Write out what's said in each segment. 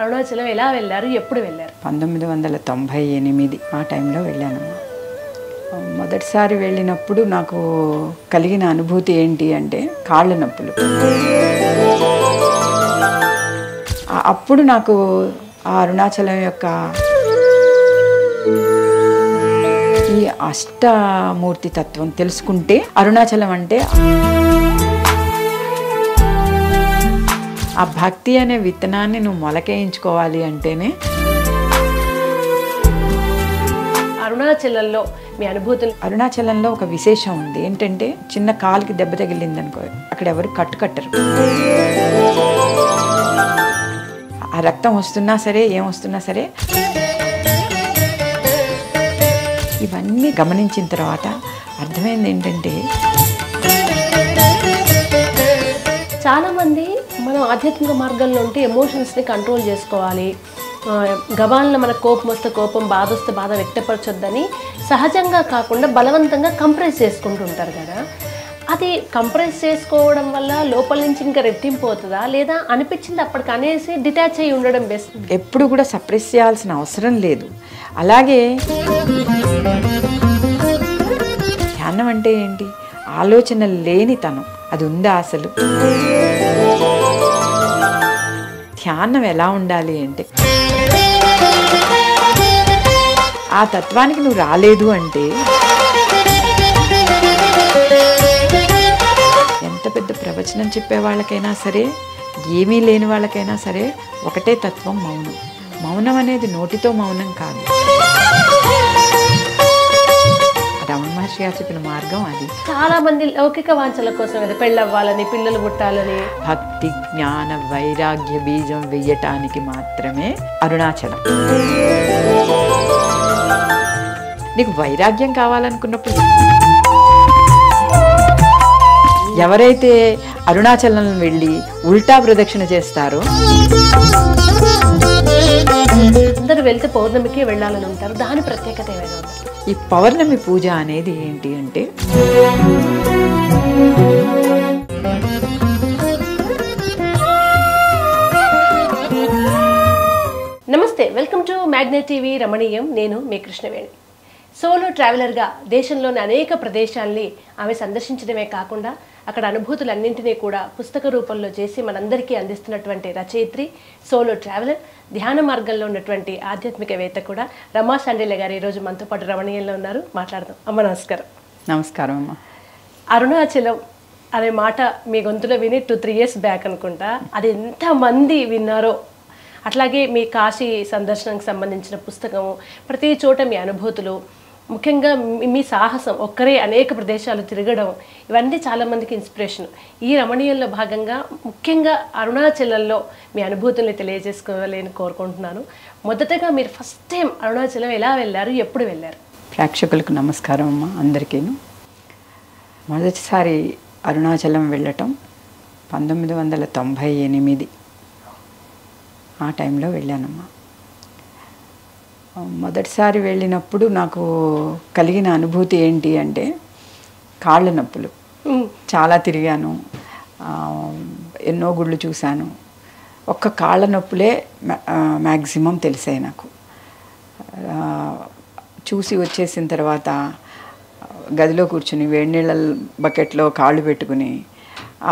అరుణాచలం ఎలా వెళ్ళారు, ఎప్పుడు వెళ్ళారు? 1998 ఆ టైంలో వెళ్ళానమ్మా. మొదటిసారి వెళ్ళినప్పుడు నాకు కలిగిన అనుభూతి ఏంటి అంటే కాళ్ళ నొప్పులు. అప్పుడు నాకు ఆ అరుణాచలం యొక్క ఈ అష్టమూర్తి తత్వం తెలుసుకుంటే, అరుణాచలం అంటే ఆ భక్తి అనే విత్తనాన్ని నువ్వు మొలకేయించుకోవాలి అంటేనే. అరుణాచలంలో మీ అనుభూతులు? అరుణాచలంలో ఒక విశేషం ఉంది. ఏంటంటే చిన్న కాలుకి దెబ్బ తగిలింది అనుకో, అక్కడ ఎవరు కట్టరు. ఆ రక్తం వస్తున్నా సరే, ఏం వస్తున్నా సరే, ఇవన్నీ గమనించిన తర్వాత అర్థమైంది ఏంటంటే, చాలామంది మనం ఆధ్యాత్మిక మార్గంలో ఉంటే ఎమోషన్స్ని కంట్రోల్ చేసుకోవాలి, గబాలను మనకు కోపం వస్తే కోపం, బాధ వస్తే బాధ వ్యక్తపరచొద్దని సహజంగా కాకుండా బలవంతంగా కంప్రెస్ చేసుకుంటుంటారు కదా. అది కంప్రెస్ చేసుకోవడం వల్ల లోపల నుంచి ఇంకా రెట్టింపు అవుతుందా, లేదా అనిపించింది అప్పటికి అనేసి డిటాచ్ అయ్యి ఉండడం బెస్ట్? ఎప్పుడు కూడా సప్రెస్ చేయాల్సిన అవసరం లేదు. అలాగే ధ్యానం అంటే ఏంటి? ఆలోచన లేనితనం, అది ఉందా అసలు? ధ్యానం ఎలా ఉండాలి అంటే, ఆ తత్వానికి నువ్వు రాలేదు అంటే, ఎంత పెద్ద ప్రవచనం చెప్పే వాళ్ళకైనా సరే, ఏమీ లేని వాళ్ళకైనా సరే ఒకటే తత్వం, మౌనం. మౌనం అనేది నోటితో మౌనం కాదు. రమణ మహర్షి గారు చెప్పిన మార్గం అది. చాలా మంది లౌకిక వాంఛల కోసం పెళ్ళవ్వాలని, పిల్లలు పుట్టాలని, భక్తి జ్ఞాన వైరాగ్య బీజం వెయ్యటానికి మాత్రమే అరుణాచలం. నీకు వైరాగ్యం కావాలనుకున్నప్పుడు, ఎవరైతే అరుణాచలం వెళ్ళి ఉల్టా ప్రదక్షిణ చేస్తారో, అందరూ వెళ్తే పౌర్ణమికి వెళ్ళాలని ఉంటారు, దాని ప్రత్యేకత ఏమైనా ఉంది? ఈ పౌర్ణమి పూజ అనేది ఏంటి అంటే, నమస్తే, వెల్కమ్ టు మ్యాగ్నెట్ టీవీ రమణీయం. నేను మీ కృష్ణవేణి. సోలో ట్రావెలర్గా దేశంలోని అనేక ప్రదేశాల్ని ఆమె సందర్శించడమే కాకుండా అక్కడ అనుభూతులన్నింటినీ కూడా పుస్తక రూపంలో చేసి మనందరికీ అందిస్తున్నటువంటి రచయిత్రి, సోలో ట్రావెలర్, ధ్యాన మార్గంలో ఉన్నటువంటి ఆధ్యాత్మికవేత్త కూడా రమా శాండిల్య గారు ఈరోజు మనతో పాటు రమణీయంలో ఉన్నారు. మాట్లాడదాం. అమ్మ నమస్కారం. నమస్కారం అమ్మ. అరుణాచలం అనే మాట మీ గొంతులో విని 2-3 years బ్యాక్ అనుకుంటా, అది ఎంతమంది విన్నారో. అట్లాగే మీ కాశీ సందర్శనకు సంబంధించిన పుస్తకము, ప్రతి చోట మీ అనుభూతులు, ముఖ్యంగా మీ సాహసం, ఒక్కరే అనేక ప్రదేశాలు తిరగడం, ఇవన్నీ చాలామందికి ఇన్స్పిరేషన్. ఈ రమణీయంలో భాగంగా ముఖ్యంగా అరుణాచలంలో మీ అనుభూతుల్ని తెలియజేసుకోవాలని కోరుకుంటున్నాను. మొదటగా మీరు ఫస్ట్ టైం అరుణాచలం ఎలా వెళ్ళారు, ఎప్పుడు వెళ్ళారు? ప్రేక్షకులకు నమస్కారం అమ్మ, అందరికీను. మొదటిసారి అరుణాచలం వెళ్ళటం 1998 ఆ టైంలో వెళ్ళానమ్మా. మొదటిసారి వెళ్ళినప్పుడు నాకు కలిగిన అనుభూతి ఏంటి అంటే, కాళ్ళ నొప్పులు. చాలా తిరిగాను, ఎన్నో గుళ్ళు చూశాను. ఒక్క కాళ్ళ నొప్పులే మ్యాక్సిమం తెలిసాయి నాకు. చూసి వచ్చేసిన తర్వాత గదిలో కూర్చుని వేడి నీళ్ళ బకెట్లో కాళ్ళు పెట్టుకుని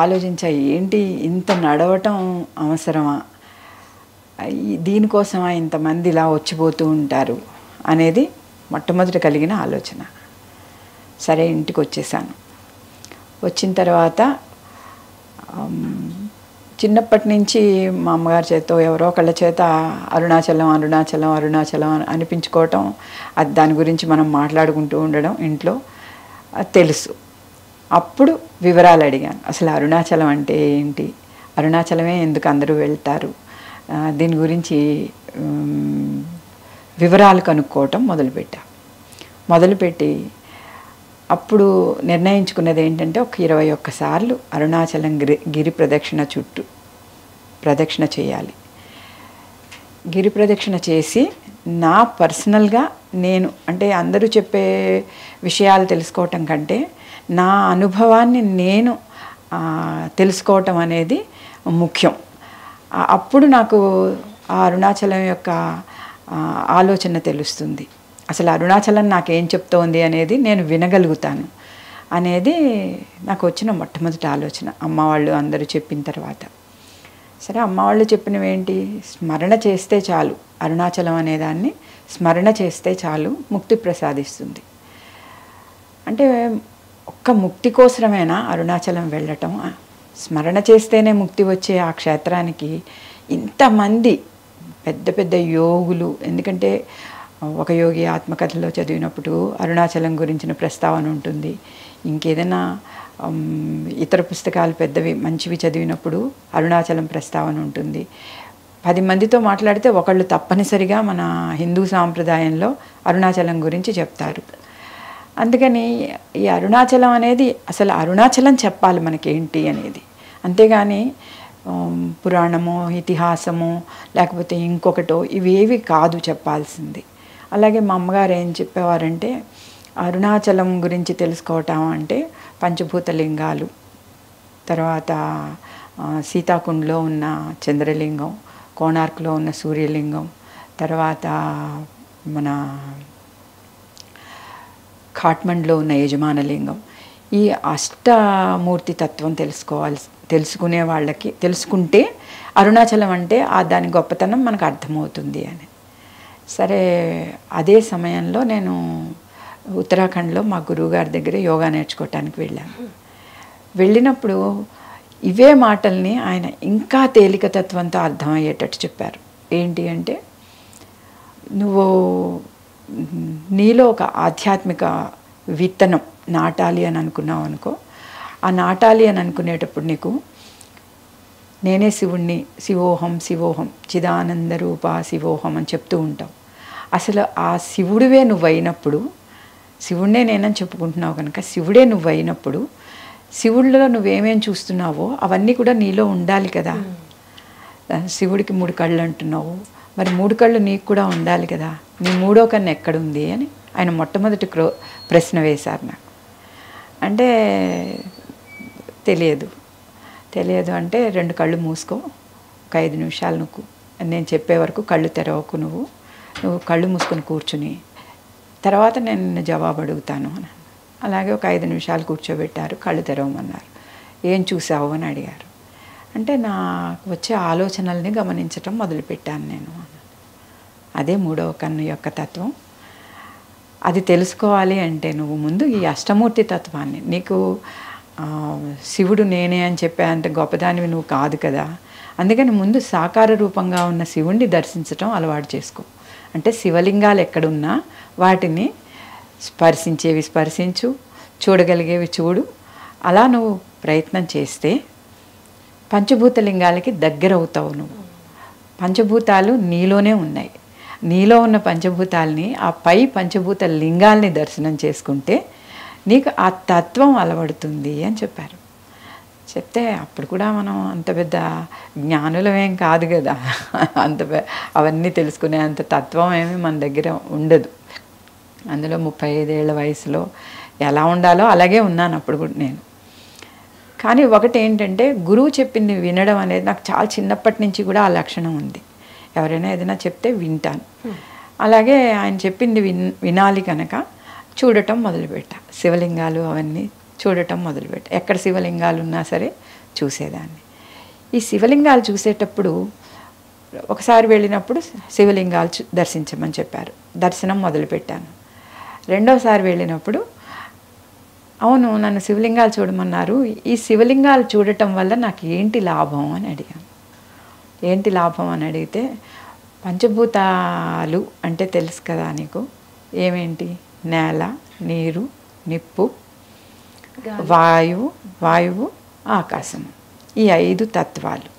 ఆలోచించా, ఏంటి ఇంత నడవటం అవసరమా, దీనికోసమా ఇంతమంది ఇలా వచ్చిపోతూ ఉంటారు అనేది మొట్టమొదటి కలిగిన ఆలోచన. సరే, ఇంటికి వచ్చేసాను. వచ్చిన తర్వాత చిన్నప్పటి నుంచి మా అమ్మగారి చేత, ఎవరో ఒకళ్ళ చేత అరుణాచలం అరుణాచలం అరుణాచలం అనిపించుకోవటం, అది దాని గురించి మనం మాట్లాడుకుంటూ ఉండడం ఇంట్లో తెలుసు. అప్పుడు వివరాలు అడిగాను, అసలు అరుణాచలం అంటే ఏంటి, అరుణాచలమే ఎందుకు అందరూ వెళ్తారు, దీని గురించి వివరాలు కనుక్కోవటం మొదలుపెట్టి అప్పుడు నిర్ణయించుకున్నది ఏంటంటే, ఒక 21 సార్లు అరుణాచలం గిరి ప్రదక్షిణ చేయాలి. గిరి ప్రదక్షిణ చేసి నా పర్సనల్గా నేను, అంటే అందరూ చెప్పే విషయాలు తెలుసుకోవటం కంటే నా అనుభవాన్ని నేను తెలుసుకోవటం అనేది ముఖ్యం. అప్పుడు నాకు ఆ అరుణాచలం యొక్క ఆలోచన తెలుస్తుంది. అసలు అరుణాచలం నాకేం చెప్తోంది అనేది నేను వినగలుగుతాను అనేది నాకు వచ్చిన మొట్టమొదటి ఆలోచన అమ్మ వాళ్ళు అందరూ చెప్పిన తర్వాత. సరే, అమ్మ వాళ్ళు చెప్పినవి ఏంటి? స్మరణ చేస్తే చాలు, అరుణాచలం అనేదాన్ని స్మరణ చేస్తే చాలు ముక్తి ప్రసాదిస్తుంది. అంటే ఒక్క ముక్తి కోసమేనా అరుణాచలం వెళ్ళటం? స్మరణ చేస్తేనే ముక్తి వచ్చే ఆ క్షేత్రానికి ఇంతమంది పెద్ద పెద్ద యోగులు, ఎందుకంటే ఒక యోగి ఆత్మకథలో చదివినప్పుడు అరుణాచలం గురించిన ప్రస్తావన ఉంటుంది. ఇంకేదైనా ఇతర పుస్తకాలు పెద్దవి మంచివి చదివినప్పుడు అరుణాచలం ప్రస్తావన ఉంటుంది. 10 మందితో మాట్లాడితే ఒకళ్ళు తప్పనిసరిగా మన హిందూ సాంప్రదాయంలో అరుణాచలం గురించి చెప్తారు. అందుకని ఈ అరుణాచలం అనేది అసలు అరుణాచలం చెప్పాలి మనకేంటి అనేది. అంతేగాని పురాణమో ఇతిహాసమో లేకపోతే ఇంకొకటో ఇవేవి కాదు చెప్పాల్సింది. అలాగే మా అమ్మగారు ఏం చెప్పేవారంటే, అరుణాచలం గురించి తెలుసుకోవటం అంటే పంచభూత లింగాలు, తర్వాత సీతాకుండ్లో ఉన్న చంద్రలింగం, కోణార్క్లో ఉన్న సూర్యలింగం, తర్వాత మన ఖాట్మండ్లో ఉన్న యజమానలింగం, ఈ అష్టమూర్తి తత్వం తెలుసుకునే వాళ్ళకి తెలుసుకుంటే అరుణాచలం అంటే దాని గొప్పతనం మనకు అర్థమవుతుంది అని. సరే, అదే సమయంలో నేను ఉత్తరాఖండ్లో మా గురువుగారి దగ్గర యోగా నేర్చుకోవటానికి వెళ్ళాను. వెళ్ళినప్పుడు ఇవే మాటల్ని ఆయన ఇంకా తేలికతత్వంతో అర్థమయ్యేటట్టు చెప్పారు. ఏంటి అంటే, నువ్వు నీలో ఒక ఆధ్యాత్మిక విత్తనం నాటాలి అని అనుకున్నావు అనుకో, ఆ నాటాలి అని అనుకునేటప్పుడు నీకు నేనే శివుణ్ణి, శివోహం శివోహం చిదానంద రూప శివోహం అని చెప్తూ ఉంటావు. అసలు ఆ శివుడివే నువ్వైనప్పుడు, శివుడే నేనని చెప్పుకుంటున్నావు కనుక శివుడే నువ్వైనప్పుడు, శివుడిలో నువ్వేమేం చూస్తున్నావో అవన్నీ కూడా నీలో ఉండాలి కదా. శివుడికి 3 కళ్ళు అంటున్నావు, మరి 3 కళ్ళు నీకు కూడా ఉండాలి కదా. నీ 3వ కన్ను ఎక్కడుంది అని ఆయన మొట్టమొదటి ప్రశ్న వేశారు నాకు. అంటే తెలియదు అంటే 2 కళ్ళు మూసుకో, ఒక 5 నిమిషాలు నువ్వు నేను చెప్పే వరకు కళ్ళు తెరవకు, నువ్వు కళ్ళు మూసుకొని కూర్చుని తర్వాత నేను నిన్ను జవాబు అడుగుతాను అని. అలాగే ఒక 5 నిమిషాలు కూర్చోబెట్టారు, కళ్ళు తెరవమన్నారు. ఏం చూసావు అని అడిగారు. అంటే నాకు వచ్చే ఆలోచనల్ని గమనించటం మొదలుపెట్టాను నేను. అదే 3వ కన్ను యొక్క తత్వం. అది తెలుసుకోవాలి అంటే నువ్వు ముందు ఈ అష్టమూర్తి తత్వాన్ని, నీకు శివుడు నేనే అని చెప్పే అంత గొప్పదానివి నువ్వు కాదు కదా. అందుకని ముందు సాకార రూపంగా ఉన్న శివుణ్ణి దర్శించటం అలవాటు చేసుకో. అంటే శివలింగాలు ఎక్కడున్నా వాటిని స్పర్శించేవి స్పర్శించు, చూడగలిగేవి చూడు. అలా నువ్వు ప్రయత్నం చేస్తే పంచభూత లింగాలకి దగ్గర అవుతావు. నువ్వు పంచభూతాలు నీలోనే ఉన్నాయి. నీలో ఉన్న పంచభూతాలని, ఆ పై పంచభూత లింగాల్ని దర్శనం చేసుకుంటే నీకు ఆ తత్వం అలవడుతుంది అని చెప్పారు. చెప్తే అప్పుడు కూడా మనం అంత పెద్ద జ్ఞానులమేం కాదు కదా, అవన్నీ తెలుసుకునే అంత తత్వం ఏమీ మన దగ్గర ఉండదు. అందులో 35 ఏళ్ల వయసులో ఎలా ఉండాలో అలాగే ఉన్నాను అప్పుడు కూడా నేను. కానీ ఒకటి ఏంటంటే, గురువు చెప్పింది వినడం అనేది నాకు చాలా చిన్నప్పటి నుంచి కూడా ఆ లక్షణం ఉంది. ఎవరైనా ఏదైనా చెప్తే వింటాను. అలాగే ఆయన చెప్పింది వినాలి కనుక చూడటం మొదలుపెట్టా. శివలింగాలు అవన్నీ చూడటం మొదలుపెట్టా. ఎక్కడ శివలింగాలు ఉన్నా సరే చూసేదాన్ని. ఈ శివలింగాలు చూసేటప్పుడు ఒకసారి వెళ్ళినప్పుడు శివలింగాలు దర్శించమని చెప్పారు. దర్శనం మొదలుపెట్టాను. రెండోసారి వెళ్ళినప్పుడు, అవును నన్ను శివలింగాలు చూడమన్నారు, ఈ శివలింగాలు చూడటం వల్ల నాకు ఏంటి లాభం అని అడిగాను. ఏంటి లాభం అని అడిగితే, పంచభూతాలు అంటే తెలుసు కదా నీకు, ఏమేంటి? నేల, నీరు, నిప్పు, వాయువు, ఆకాశము. ఈ 5 తత్వాలు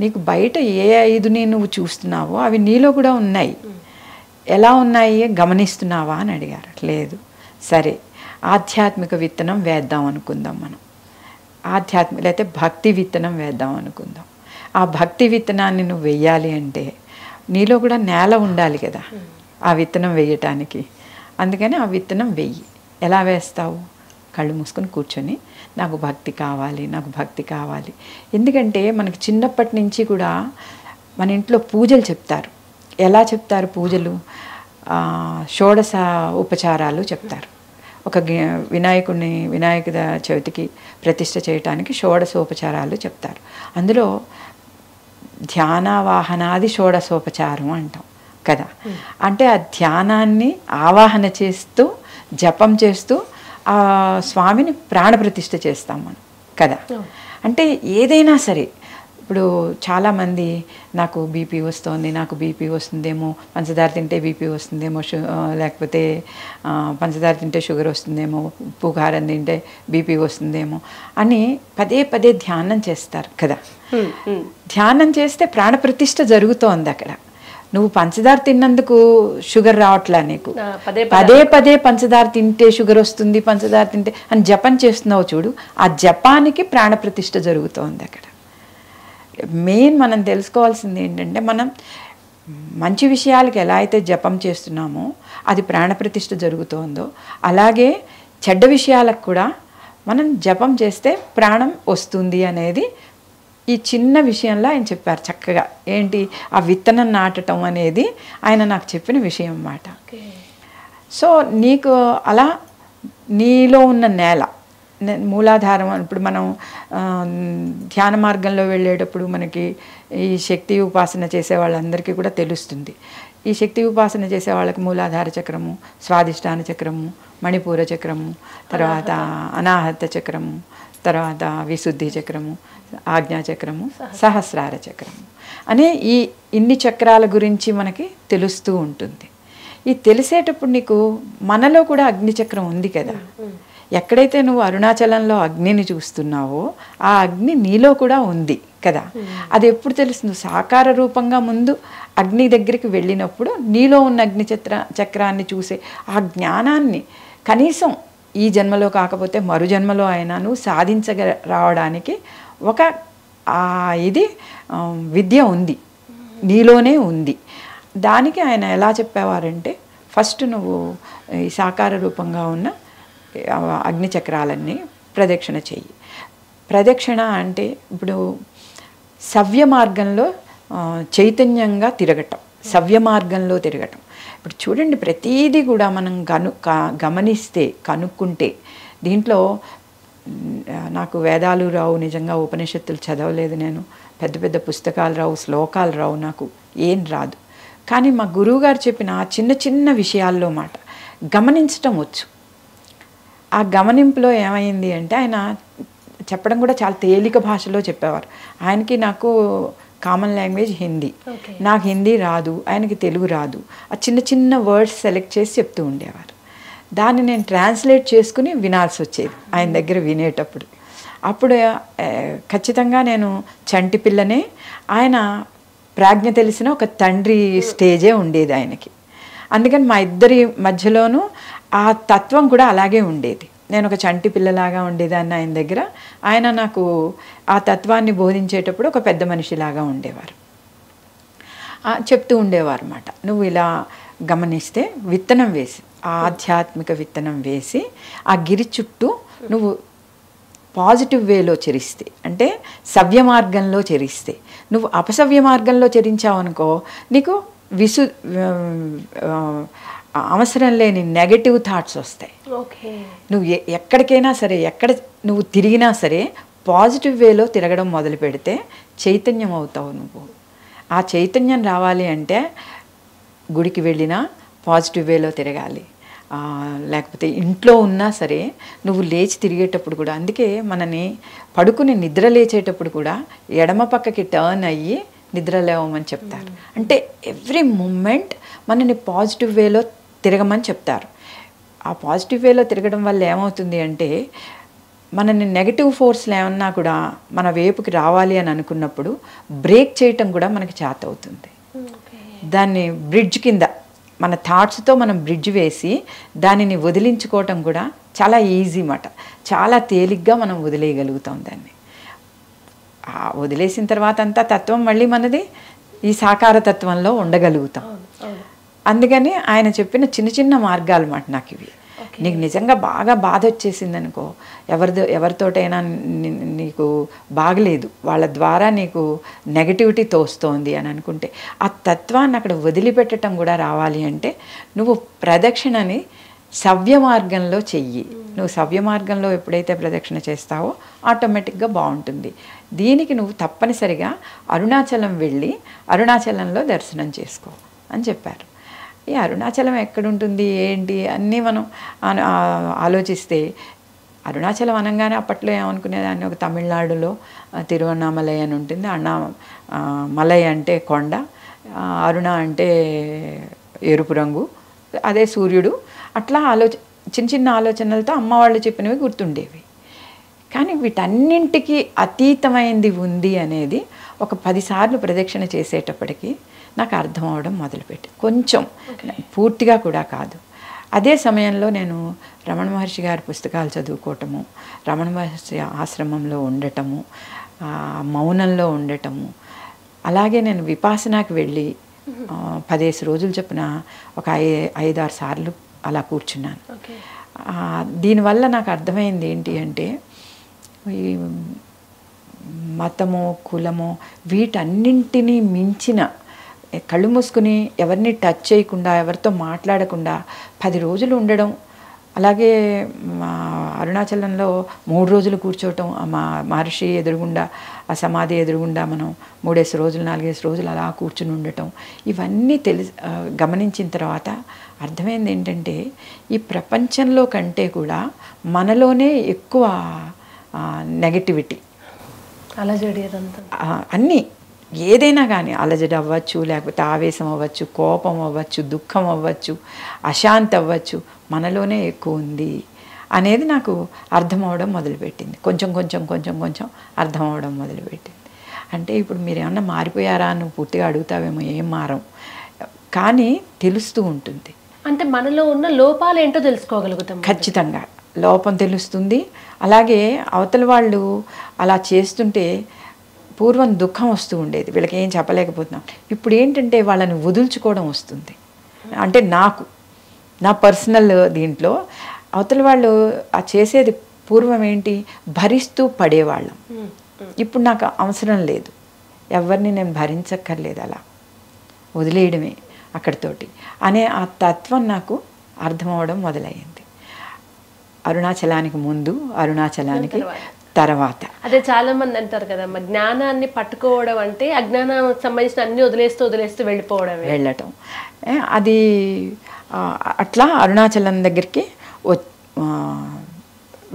నీకు బయట ఏ 5ని నువ్వు చూస్తున్నావో అవి నీలో కూడా ఉన్నాయి. ఎలా ఉన్నాయి గమనిస్తున్నావా అని అడిగారు. లేదు. సరే, ఆధ్యాత్మిక విత్తనం వేద్దాం అనుకుందాం మనం. లేకపోతే భక్తి విత్తనం వేద్దాం అనుకుందాం. ఆ భక్తి విత్తనాన్ని నువ్వు వెయ్యాలి అంటే నీలో కూడా నేల ఉండాలి కదా ఆ విత్తనం వేయటానికి. అందుకని ఆ విత్తనం వెయ్యి. ఎలా వేస్తావు? కళ్ళు మూసుకొని కూర్చొని నాకు భక్తి కావాలి, నాకు భక్తి కావాలి. ఎందుకంటే మనకి చిన్నప్పటి నుంచి కూడా మన ఇంట్లో పూజలు చెప్తారు. ఎలా చెప్తారు పూజలు? షోడశ ఉపచారాలు చెప్తారు. ఒక వినాయక చవితికి ప్రతిష్ఠ చేయటానికి షోడశోపచారాలు చెప్తారు. అందులో ధ్యానావాహనాది షోడశోపచారం అంటాం కదా. అంటే ఆ ధ్యానాన్ని ఆవాహన చేస్తూ జపం చేస్తూ ఆ స్వామిని ప్రాణప్రతిష్ఠ చేస్తాం మనం కదా. అంటే ఏదైనా సరే, ఇప్పుడు చాలామంది నాకు బీపీ వస్తుంది, నాకు బీపీ వస్తుందేమో, పంచదార తింటే బీపీ వస్తుందేమో, లేకపోతే పంచదార తింటే షుగర్ వస్తుందేమో, ఉప్పు కారం తింటే బీపీ వస్తుందేమో అని పదే పదే ధ్యానం చేస్తారు కదా. ధ్యానం చేస్తే ప్రాణప్రతిష్ఠ జరుగుతోంది అక్కడ. నువ్వు పంచదార తిన్నందుకు షుగర్ రావట్లా నీకు, పదే పదే పంచదార తింటే షుగర్ వస్తుంది, పంచదార తింటే అని జపం చేస్తున్నావు చూడు, ఆ జపానికి ప్రాణప్రతిష్ఠ జరుగుతోంది అక్కడ. మెయిన్ మనం తెలుసుకోవాల్సింది ఏంటంటే, మనం మంచి విషయాలకి ఎలా అయితే జపం చేస్తున్నామో అది ప్రాణప్రతిష్ఠ జరుగుతోందో, అలాగే చెడ్డ విషయాలకు కూడా మనం జపం చేస్తే ప్రాణం వస్తుంది అనేది ఈ చిన్న విషయంలో ఆయన చెప్పారు చక్కగా. ఏంటి ఆ విత్తనం నాటడం అనేది ఆయన నాకు చెప్పిన విషయం అన్నమాట. సో నీకు అలా నీలో ఉన్న నేల మూలాధారం. ఇప్పుడు మనం ధ్యాన మార్గంలో వెళ్ళేటప్పుడు మనకి ఈ శక్తి ఉపాసన చేసే వాళ్ళందరికీ కూడా తెలుస్తుంది. ఈ శక్తి ఉపాసన చేసే వాళ్ళకి మూలాధార చక్రము, స్వాధిష్టాన చక్రము, మణిపూర చక్రము, తర్వాత అనాహత చక్రము, తర్వాత విశుద్ధి చక్రము, ఆజ్ఞాచక్రము, సహస్రార చక్రము అనే ఈ ఇన్ని చక్రాల గురించి మనకి తెలుస్తూ ఉంటుంది. ఈ తెలిసేటప్పుడు నీకు మనలో కూడా అగ్నిచక్రం ఉంది కదా. ఎక్కడైతే నువ్వు అరుణాచలంలో అగ్నిని చూస్తున్నావో ఆ అగ్ని నీలో కూడా ఉంది కదా. అది ఎప్పుడు తెలుస్తుంది? సాకార రూపంగా ముందు అగ్ని దగ్గరికి వెళ్ళినప్పుడు నీలో ఉన్న అగ్ని చక్రాన్ని చూసే ఆ జ్ఞానాన్ని కనీసం ఈ జన్మలో కాకపోతే మరు జన్మలో అయినా నువ్వు రావడానికి ఒక ఇది విద్య ఉంది, నీలోనే ఉంది. దానికి ఆయన ఎలా చెప్పేవారంటే, ఫస్ట్ నువ్వు ఈ సాకార రూపంగా ఉన్న అగ్నిచక్రాలన్నీ ప్రదక్షిణ చెయ్యి. ప్రదక్షిణ అంటే ఇప్పుడు సవ్య మార్గంలో చైతన్యంగా తిరగటం, సవ్య మార్గంలో తిరగటం. ఇప్పుడు చూడండి, ప్రతీది కూడా మనం గమనిస్తే కనుక్కుంటే దీంట్లో నాకు వేదాలు రావు, నిజంగా ఉపనిషత్తులు చదవలేదు నేను, పెద్ద పెద్ద పుస్తకాలు రావు, శ్లోకాలు రావు, నాకు ఏం రాదు. కానీ మా గురువుగారు చెప్పిన ఆ చిన్న చిన్న విషయాల్లో మాట గమనించటం వచ్చు. ఆ గమనింపులో ఏమైంది అంటే, ఆయన చెప్పడం కూడా చాలా తేలిక భాషలో చెప్పేవారు. ఆయనకి నాకు కామన్ లాంగ్వేజ్ హిందీ, నాకు హిందీ రాదు, ఆయనకి తెలుగు రాదు. ఆ చిన్న చిన్న వర్డ్స్ సెలెక్ట్ చేసి చెప్తూ ఉండేవారు. దాన్ని నేను ట్రాన్స్లేట్ చేసుకుని వినాల్సి వచ్చేది ఆయన దగ్గర వినేటప్పుడు. అప్పుడు ఖచ్చితంగా నేను చంటి పిల్లనే, ఆయన ప్రాజ్ఞ తెలిసిన ఒక తండ్రి స్టేజే ఉండేది ఆయనకి. అందుకని మా ఇద్దరి మధ్యలోనూ ఆ తత్వం కూడా అలాగే ఉండేది. నేను ఒక చంటి పిల్లలాగా ఉండేదాన్ని ఆయన దగ్గర, ఆయన నాకు ఆ తత్వాన్ని బోధించేటప్పుడు ఒక పెద్ద మనిషిలాగా ఉండేవారు. చెప్తూ ఉండేవారు అన్నమాట, నువ్వు ఇలా గమనిస్తే విత్తనం వేసి, ఆధ్యాత్మిక విత్తనం వేసి ఆ గిరి చుట్టూ నువ్వు పాజిటివ్ వేలో చరిస్తే, అంటే సవ్య మార్గంలో చరిస్తే, నువ్వు అపసవ్య మార్గంలో చరించావు అనుకో, నీకు అవసరం లేని నెగటివ్ థాట్స్ వస్తాయి. నువ్వు ఎక్కడికైనా సరే, ఎక్కడ నువ్వు తిరిగినా సరే పాజిటివ్ వేలో తిరగడం మొదలు పెడితే చైతన్యం అవుతావు నువ్వు. ఆ చైతన్యం రావాలి అంటే గుడికి వెళ్ళినా పాజిటివ్ వేలో తిరగాలి, లేకపోతే ఇంట్లో ఉన్నా సరే నువ్వు లేచి తిరిగేటప్పుడు కూడా. అందుకే మనని పడుకుని నిద్ర లేచేటప్పుడు కూడా ఎడమ పక్కకి టర్న్ అయ్యి నిద్ర లేవమని చెప్తారు. అంటే ఎవ్రీ మూమెంట్ మనని పాజిటివ్ వేలో తిరగమని చెప్తారు. ఆ పాజిటివ్ వేలో తిరగడం వల్ల ఏమవుతుంది అంటే, మనని నెగటివ్ ఫోర్స్లు ఏమన్నా కూడా మన వైపుకి రావాలి అని అనుకున్నప్పుడు బ్రేక్ చేయటం కూడా మనకి చేత అవుతుంది. దాన్ని బ్రిడ్జ్ కింద మన థాట్స్తో మనం బ్రిడ్జ్ వేసి దానిని వదిలించుకోవటం కూడా చాలా ఈజీ మాట. చాలా తేలిగ్గా మనం వదిలేయగలుగుతాం దాన్ని. వదిలేసిన తర్వాత అంతా తత్వం మళ్ళీ మనది ఈ సాకార తత్వంలో ఉండగలుగుతాం. అందుకని ఆయన చెప్పిన చిన్న చిన్న మార్గాలు మాట నాకు ఇవి. నీకు నిజంగా బాగా బాధ వచ్చేసింది అనుకో, ఎవరితోటైనా నీకు బాగలేదు, వాళ్ళ ద్వారా నీకు నెగటివిటీ తోస్తోంది అని అనుకుంటే ఆ తత్వాన్ని అక్కడ వదిలిపెట్టడం కూడా రావాలి అంటే నువ్వు ప్రదక్షిణని సవ్య మార్గంలో చెయ్యి. నువ్వు సవ్య మార్గంలో ఎప్పుడైతే ప్రదక్షిణ చేస్తావో ఆటోమేటిక్గా బాగుంటుంది. దీనికి నువ్వు తప్పనిసరిగా అరుణాచలం వెళ్ళి అరుణాచలంలో దర్శనం చేసుకో అని చెప్పారు. ఈ అరుణాచలం ఎక్కడుంటుంది ఏంటి అన్నీ మనం ఆలోచిస్తే అరుణాచలం అనగానే అప్పట్లో ఏమనుకునేదాన్ని, ఒక తమిళనాడులో తిరువన్నామలై అని ఉంటుంది. మలై అంటే కొండ, అరుణ అంటే ఎరుపు రంగు, అదే సూర్యుడు. అట్లా చిన్న చిన్న ఆలోచనలతో అమ్మ వాళ్ళు చెప్పినవి గుర్తుండేవి. కానీ వీటన్నింటికి అతీతమైంది ఉంది అనేది ఒక 10 సార్లు ప్రదక్షిణ చేసేటప్పటికి నాకు అర్థం అవడం మొదలుపెట్టి, కొంచెం పూర్తిగా కూడా కాదు. అదే సమయంలో నేను రమణ మహర్షి గారి పుస్తకాలు చదువుకోవటము, రమణ మహర్షి ఆశ్రమంలో ఉండటము, మౌనంలో ఉండటము, అలాగే నేను విపాసనాకి వెళ్ళి 15 రోజులు చొప్పున ఒక 5-6 సార్లు అలా కూర్చున్నాను. దీనివల్ల నాకు అర్థమైంది ఏంటి అంటే, ఈ మతము కులము వీటన్నింటినీ మించిన, కళ్ళు మూసుకుని ఎవరిని టచ్ చేయకుండా ఎవరితో మాట్లాడకుండా 10 రోజులు ఉండడం, అలాగే అరుణాచలంలో 3 రోజులు కూర్చోవటం, మా మహర్షి ఎదురుగుండా ఆ సమాధి ఎదురుగుండా మనం 3 రోజులు 4 రోజులు అలా కూర్చుని ఉండటం, ఇవన్నీ గమనించిన తర్వాత అర్థమైంది ఏంటంటే ఈ ప్రపంచంలో కంటే కూడా మనలోనే ఎక్కువ నెగటివిటీ, అలజడి, అదంతా అన్నీ ఏదైనా కానీ అలజడి అవ్వచ్చు, లేకపోతే ఆవేశం అవ్వచ్చు, కోపం అవ్వచ్చు, దుఃఖం అవ్వచ్చు, అశాంతి అవ్వచ్చు, మనలోనే ఎక్కువ ఉంది అనేది నాకు అర్థం అవడం మొదలుపెట్టింది. కొంచెం కొంచెం కొంచెం కొంచెం అర్థం అవడం మొదలుపెట్టింది. అంటే ఇప్పుడు మీరు ఏమన్నా మారిపోయారా అని పూర్తిగా అడుగుతావేమో, ఏం మారం, కానీ తెలుస్తూ ఉంటుంది. అంటే మనలో ఉన్న లోపాలు ఏంటో తెలుసుకోగలుగుతాం. ఖచ్చితంగా లోపం తెలుస్తుంది. అలాగే అవతల వాళ్ళు అలా చేస్తుంటే పూర్వం దుఃఖం వస్తూ ఉండేది, వీళ్ళకి ఏం చెప్పలేకపోతున్నాం. ఇప్పుడు ఏంటంటే వాళ్ళని వదులుచుకోవడం వస్తుంది. అంటే నా పర్సనల్ దీంట్లో అవతల వాళ్ళు ఆ చేసేది పూర్వం ఏంటి, భరిస్తూ పడేవాళ్ళం. ఇప్పుడు నాకు అవసరం లేదు, ఎవరిని నేను భరించక్కర్లేదు, అలా వదిలేయడమే అక్కడితోటి అనే ఆ తత్వం నాకు అర్థమవడం మొదలయ్యింది. అరుణాచలానికి ముందు, అరుణాచలానికి తర్వాత. అదే చాలా మంది అంటారు కదమ్మా, జ్ఞానాన్ని పట్టుకోవడం అంటే అజ్ఞానానికి సంబంధించిన అన్ని వదిలేస్తూ వెళ్ళటం. అది అట్లా అరుణాచలం దగ్గరికి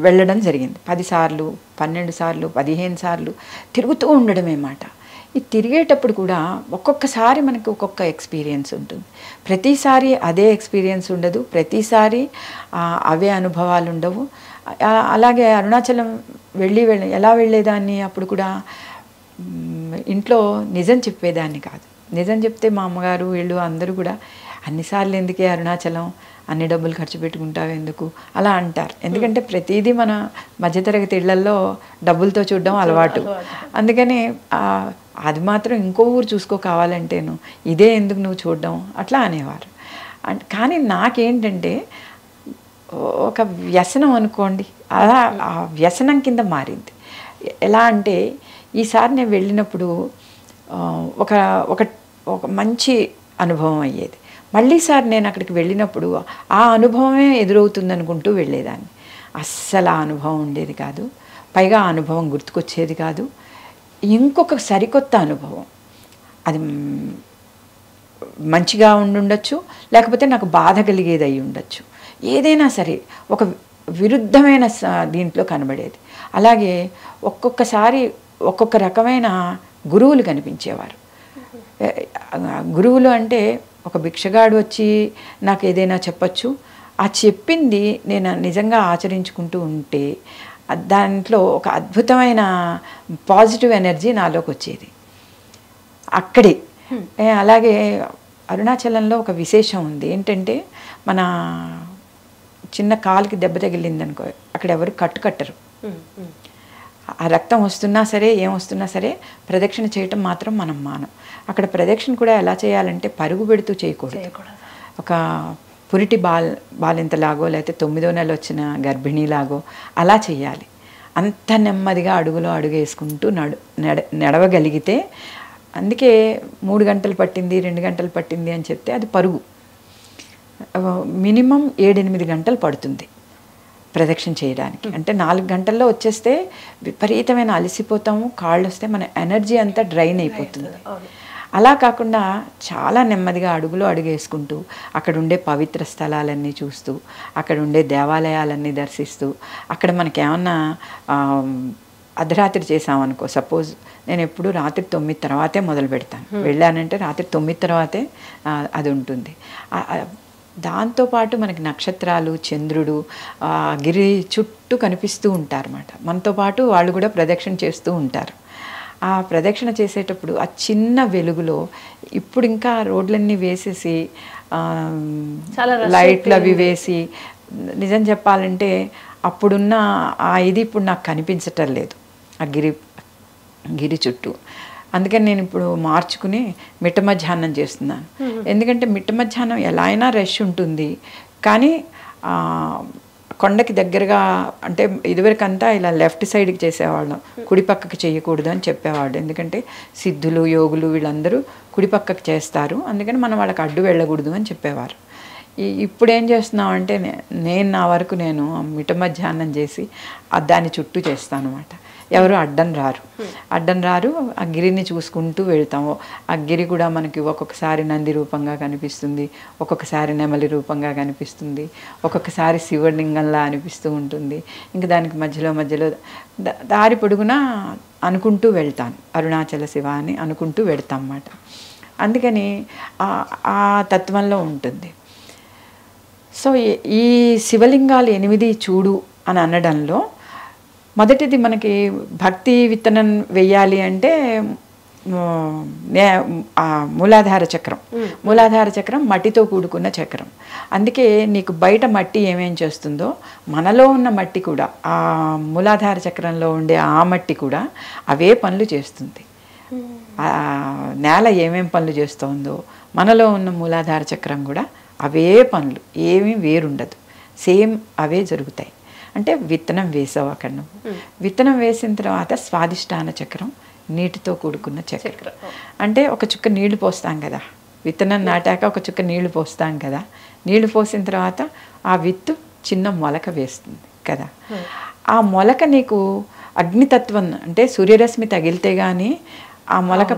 వెళ్ళడం జరిగింది. 10 సార్లు, 12 సార్లు, 15 సార్లు తిరుగుతూ ఉండడమే మాట. ఈ తిరిగేటప్పుడు కూడా ఒక్కొక్కసారి మనకి ఒక్కొక్క ఎక్స్పీరియన్స్ ఉంటుంది. ప్రతిసారి అదే ఎక్స్పీరియన్స్ ఉండదు, ప్రతిసారి అవే అనుభవాలు ఉండవు. అలాగే అరుణాచలం ఎలా వెళ్ళేదాన్ని అప్పుడు కూడా ఇంట్లో నిజం చెప్పేదాన్ని కాదు. నిజం చెప్తే మా అమ్మగారు వీళ్ళు అందరూ కూడా అన్నిసార్లు ఎందుకే అరుణాచలం, అన్ని డబ్బులు ఖర్చు పెట్టుకుంటావు ఎందుకు అలా అంటారు. ఎందుకంటే ప్రతిదీ మన మధ్యతరగతి ఇళ్లల్లో డబ్బులతో చూడడం అలవాటు. అందుకని అది మాత్రం ఇంకో ఊరు చూసుకో కావాలంటేను, ఇదే ఎందుకు నువ్వు చూడడం అట్లా అనేవారు. కానీ నాకేంటంటే ఒక వ్యసనం అనుకోండి, అలా ఆ వ్యసనం కింద మారింది. ఎలా అంటే ఈసారి నేను వెళ్ళినప్పుడు ఒక మంచి అనుభవం అయ్యేది. మళ్ళీసారి నేను అక్కడికి వెళ్ళినప్పుడు ఆ అనుభవమే ఎదురవుతుంది అనుకుంటూ వెళ్ళేదాన్ని. అస్సలు ఆ అనుభవం ఉండేది కాదు, పైగా ఆ అనుభవం గుర్తుకొచ్చేది కాదు. ఇంకొక సరికొత్త అనుభవం, అది మంచిగా ఉండుండొచ్చు, లేకపోతే నాకు బాధ కలిగేది అయి ఉండొచ్చు. ఏదైనా సరే ఒక విరుద్ధమైన దీంట్లో కనబడేది. అలాగే ఒక్కొక్కసారి ఒక్కొక్క రకమైన గురువులు కనిపించేవారు. గురువులు అంటే ఒక భిక్షగాడు వచ్చి నాకు ఏదైనా చెప్పచ్చు, ఆ చెప్పింది నేను నిజంగా ఆచరించుకుంటూ ఉంటే దాంట్లో ఒక అద్భుతమైన పాజిటివ్ ఎనర్జీ నాలోకి వచ్చేది అక్కడే. అలాగే అరుణాచలంలో ఒక విశేషం ఉంది ఏంటంటే, మన చిన్న కాలుకి దెబ్బ తగిలింది అనుకో, అక్కడ ఎవరు కట్టరు. ఆ రక్తం వస్తున్నా సరే ఏం వస్తున్నా సరే ప్రదక్షిణ చేయటం మాత్రం మనం మానం. అక్కడ ప్రదక్షిణ కూడా ఎలా చేయాలంటే పరుగు పెడుతూ చేయకూడదు. ఒక పురిటి బాలింతలాగో లేకపోతే 9వ నెల వచ్చిన గర్భిణీలాగో అలా చేయాలి. అంత నెమ్మదిగా అడుగులో అడుగు వేసుకుంటూ నడవగలిగితే, అందుకే 3 గంటలు పట్టింది 2 గంటలు పట్టింది అని చెప్తే అది పరుగు. మినిమం 7-8 గంటలు పడుతుంది ప్రదక్షిణ చేయడానికి. అంటే 4 గంటల్లో వచ్చేస్తే విపరీతమైన అలసిపోతాము, కాళ్ళు వస్తే మన ఎనర్జీ అంతా డ్రైన్ అయిపోతుంది. అలా కాకుండా చాలా నెమ్మదిగా అడుగులో అడుగు వేసుకుంటూ అక్కడ ఉండే పవిత్ర స్థలాలన్నీ చూస్తూ, అక్కడ ఉండే దేవాలయాలన్నీ దర్శిస్తూ, అక్కడ మనకేమన్నా అర్ధరాత్రి చేసామనుకో, సపోజ్ నేను ఎప్పుడు రాత్రి 9 తర్వాతే మొదలు పెడతాను. వెళ్ళానంటే రాత్రి 9 తర్వాతే అది ఉంటుంది. దాంతోపాటు మనకి నక్షత్రాలు, చంద్రుడు గిరి చుట్టూ కనిపిస్తూ ఉంటారన్నమాట. మనతో పాటు వాళ్ళు కూడా ప్రదక్షిణ చేస్తూ ఉంటారు. ఆ ప్రదక్షిణ చేసేటప్పుడు ఆ చిన్న వెలుగులో, ఇప్పుడు ఇంకా రోడ్లన్నీ వేసేసి లైట్లు అవి వేసి, నిజం చెప్పాలంటే అప్పుడున్న ఇది ఇప్పుడు నాకు కనిపించటం లేదు ఆ గిరి చుట్టూ. అందుకని నేను ఇప్పుడు మార్చుకుని మిట్ట మధ్యాహ్నం చేస్తున్నాను. ఎందుకంటే మిట్ట మధ్యాహ్నం ఎలా అయినా రష్ ఉంటుంది, కానీ కొండకి దగ్గరగా, అంటే ఇదివరకంతా ఇలా లెఫ్ట్ సైడ్కి చేసేవాళ్ళం, కుడి పక్కకి చేయకూడదు అని చెప్పేవాడు. ఎందుకంటే సిద్ధులు, యోగులు వీళ్ళందరూ కుడి పక్కకి చేస్తారు, అందుకని మనం వాళ్ళకి అడ్డు వెళ్ళకూడదు అని చెప్పేవారు. ఇప్పుడు ఏం చేస్తున్నామంటే నేను నా వరకు నేను మిట్ట మధ్యాహ్నం చేసి దాని చుట్టూ చేస్తాను అన్నమాట. ఎవరు అడ్డం రారు. ఆ గిరిని చూసుకుంటూ వెళ్తాము. ఆ గిరి కూడా మనకి ఒక్కొక్కసారి నంది రూపంగా కనిపిస్తుంది, ఒక్కొక్కసారి నెమలి రూపంగా కనిపిస్తుంది, ఒక్కొక్కసారి శివలింగంలా అనిపిస్తూ ఉంటుంది. ఇంకా దానికి మధ్యలో దారి పొడుగునా అనుకుంటూ వెళ్తాను, అరుణాచల శివ అని అనుకుంటూ వెళ్తాం అన్నమాట. అందుకని ఆ తత్వంలో ఉంటుంది. సో ఈ శివలింగాలు 8 చూడు అని అనడంలో మొదటిది మనకి భక్తి విత్తనం వెయ్యాలి అంటే మూలాధార చక్రం మట్టితో కూడుకున్న చక్రం. అందుకే నీకు బయట మట్టి ఏమేం చేస్తుందో మనలో ఉన్న మట్టి కూడా, ఆ మూలాధార చక్రంలో ఉండే ఆ మట్టి కూడా అవే పనులు చేస్తుంది. ఆ నేల ఏమేం పనులు చేస్తుందో మనలో ఉన్న మూలాధార చక్రం కూడా అవే పనులు, ఏమీ వేరుండదు, సేమ్ అవే జరుగుతాయి. అంటే విత్తనం వేసావు అక్కడ నువ్వు. విత్తనం వేసిన తర్వాత స్వాదిష్టాన చక్రం, నీటితో కూడుకున్న చక్రం. అంటే ఒక చుక్క నీళ్లు పోస్తాం కదా, విత్తనం నాటాక ఒక చుక్క నీళ్లు పోస్తాం కదా, నీళ్లు పోసిన తర్వాత ఆ విత్తు చిన్న మొలక వేస్తుంది కదా. ఆ మొలక నీకు అగ్నితత్వం, అంటే సూర్యరశ్మి తగిలితే కానీ ఆ మొలక